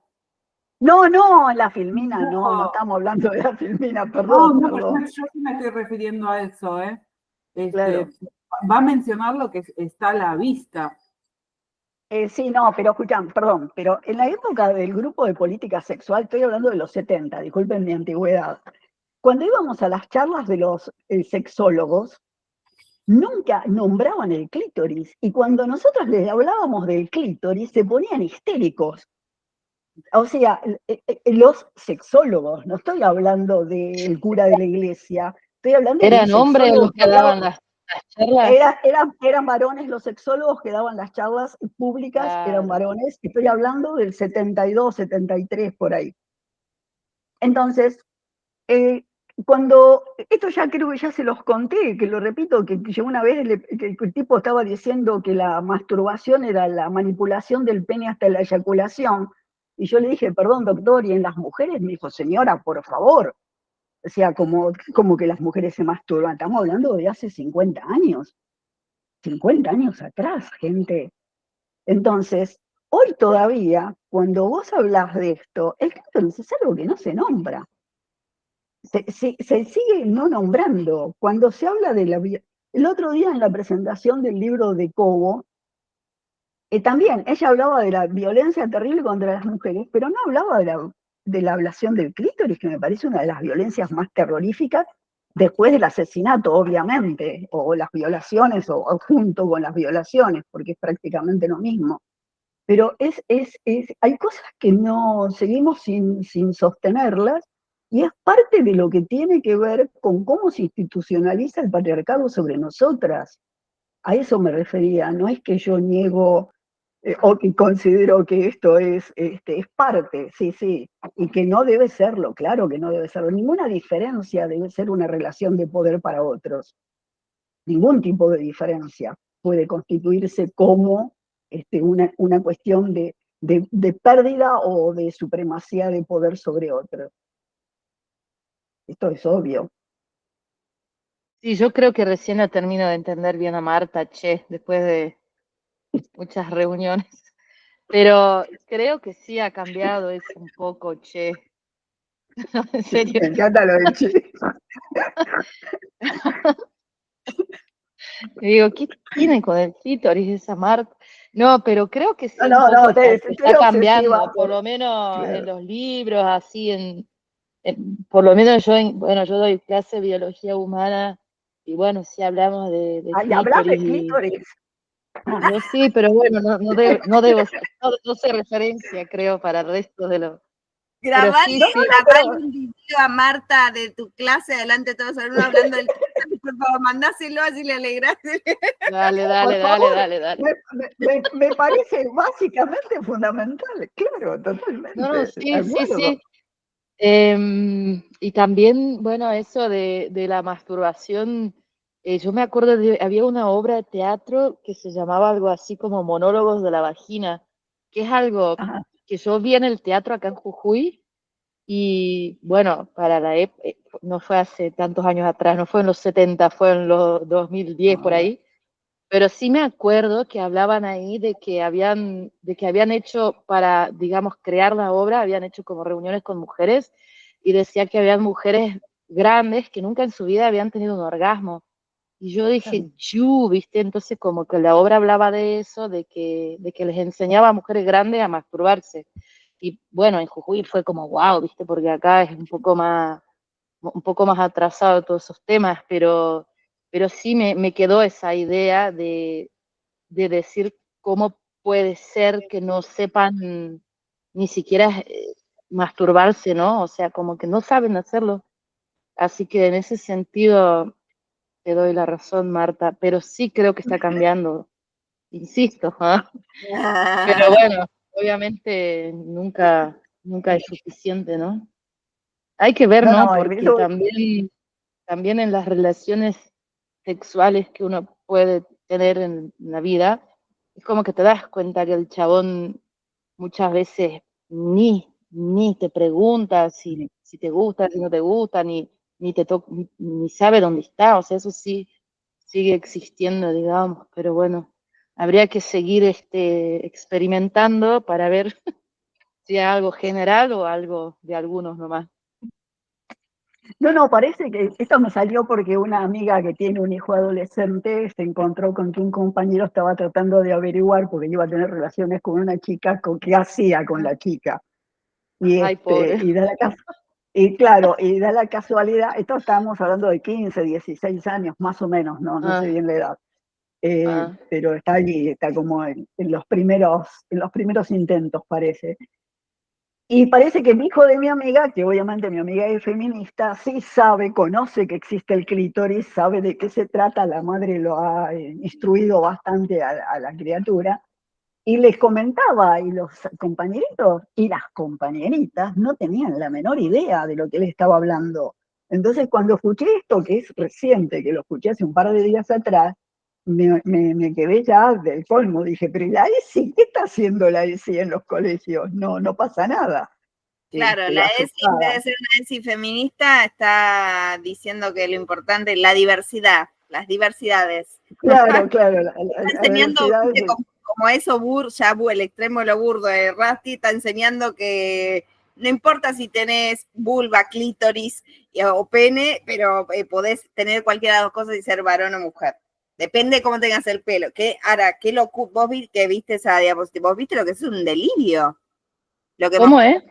No, en la filmina, no estamos hablando de la filmina, perdón. No, yo sí me estoy refiriendo a eso, ¿eh? Claro. Va a mencionar lo que está a la vista. Sí, no, pero escuchan, perdón, pero en la época del grupo de política sexual, estoy hablando de los 70, disculpen mi antigüedad, cuando íbamos a las charlas de los sexólogos, nunca nombraban el clítoris, y cuando nosotros les hablábamos del clítoris, se ponían histéricos. O sea, los sexólogos, no estoy hablando del cura de la iglesia, estoy hablando de ¿Eran hombres los que daban las charlas? Eran varones los sexólogos que daban las charlas públicas, claro. Eran varones, estoy hablando del 72, 73, por ahí. Entonces, cuando, esto ya creo que ya se los conté, que lo repito, que yo una vez que el tipo estaba diciendo que la masturbación era la manipulación del pene hasta la eyaculación, y yo le dije, perdón doctor, ¿y en las mujeres? Me dijo, señora, por favor. O sea, como que las mujeres se masturban. Estamos hablando de hace 50 años. 50 años atrás, gente. Entonces, hoy todavía, cuando vos hablas de esto, el clítoris es algo que no se nombra. Se sigue no nombrando. Cuando se habla de la... El otro día en la presentación del libro de Cobo, también ella hablaba de la violencia terrible contra las mujeres, pero no hablaba de la ablación del clítoris, que me parece una de las violencias más terroríficas, después del asesinato, obviamente, o las violaciones, o junto con las violaciones, porque es prácticamente lo mismo. Pero hay cosas que no seguimos sin sostenerlas, y es parte de lo que tiene que ver con cómo se institucionaliza el patriarcado sobre nosotras. A eso me refería, no es que yo niego o que considero que esto es parte, sí, y que no debe serlo, claro que no debe serlo. Ninguna diferencia debe ser una relación de poder para otros. Ningún tipo de diferencia puede constituirse como una cuestión de pérdida o de supremacía de poder sobre otros. Esto es obvio. Sí, yo creo que recién la termino de entender bien a Marta, después de muchas reuniones. Pero creo que sí ha cambiado eso un poco, No, en serio. Me encanta lo de che. Digo, ¿qué tiene con el clítoris esa Marta? No, pero creo que sí está cambiando, por lo menos en los libros, así por lo menos yo doy clase de biología humana y bueno, sí hablamos de hablar de clítoris. Yo sí, pero bueno, no sé referencia, creo, para el resto de los... Grabarle un video a Marta de tu clase delante de todos los alumnos hablando del por favor, mandáselo, así le alegrás. Dale. Me parece básicamente fundamental, claro, totalmente. No, de sí. acuerdo. Y también, bueno, eso de la masturbación, yo me acuerdo había una obra de teatro que se llamaba algo así como Monólogos de la Vagina, que es algo Ajá. que yo vi en el teatro acá en Jujuy, y bueno, para la no fue hace tantos años atrás, no fue en los 70, fue en los 2010 por ahí, pero sí me acuerdo que hablaban ahí de que habían hecho para, digamos, crear la obra, habían hecho como reuniones con mujeres y decía que habían mujeres grandes que nunca en su vida habían tenido un orgasmo. Y yo dije, ¿viste? Entonces como que la obra hablaba de eso, de que les enseñaba a mujeres grandes a masturbarse. Y bueno, en Jujuy fue como, wow, ¿viste? Porque acá es un poco más atrasado todos esos temas, pero sí me quedó esa idea de decir cómo puede ser que no sepan ni siquiera masturbarse, ¿no? O sea, como que no saben hacerlo. Así que en ese sentido te doy la razón, Marta, pero sí creo que está cambiando, insisto, ¿ah? Pero bueno, obviamente nunca es suficiente, ¿no? Hay que ver, ¿no? No, Porque también en las relaciones sexuales que uno puede tener en la vida, es como que te das cuenta que el chabón muchas veces ni te pregunta si te gusta, si no te gusta, ni sabe dónde está. O sea, eso sí sigue existiendo, digamos, pero bueno, habría que seguir experimentando para ver si es algo general o algo de algunos nomás. No, parece que esto me salió porque una amiga que tiene un hijo adolescente se encontró con que un compañero estaba tratando de averiguar, porque iba a tener relaciones con una chica, con qué hacía con la chica. Y, Ay, pobre. y da la casualidad, esto estábamos hablando de 15, 16 años, más o menos, no sé bien la edad. Pero está allí, está como en los primeros intentos, parece. Y parece que el hijo de mi amiga, que obviamente mi amiga es feminista, sí sabe, conoce que existe el clítoris, sabe de qué se trata, la madre lo ha instruido bastante a la criatura, y les comentaba, y los compañeritos y las compañeritas no tenían la menor idea de lo que él estaba hablando. Entonces, cuando escuché esto, que es reciente, que lo escuché hace un par de días atrás, me quedé ya del colmo. Dije, pero ¿y la ESI? ¿Qué está haciendo la ESI en los colegios? No pasa nada. Claro, la ESI, en vez de ser una ESI feminista, está diciendo que lo importante es la diversidad, las diversidades. Claro. Está enseñando, ¿viste? Como eso, ya el extremo de lo burdo de Rusty, está enseñando que no importa si tenés vulva, clítoris o pene, pero podés tener cualquiera de las dos cosas y ser varón o mujer. Depende de cómo tengas el pelo. Vos viste esa diapositiva, vos viste lo que es un delirio. ¿Cómo es?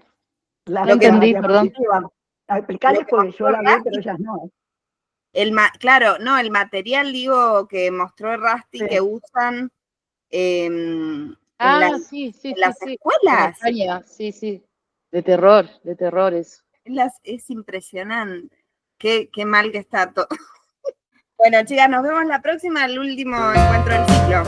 La No entendí, perdón. Explicarles porque yo la vi, pero ellas no. Claro, no, el material, digo, que mostró Rusty, sí, que usan en las escuelas. Sí. De terror eso. Es impresionante. Qué mal que está todo. Bueno, chicas, nos vemos la próxima, el último encuentro del ciclo.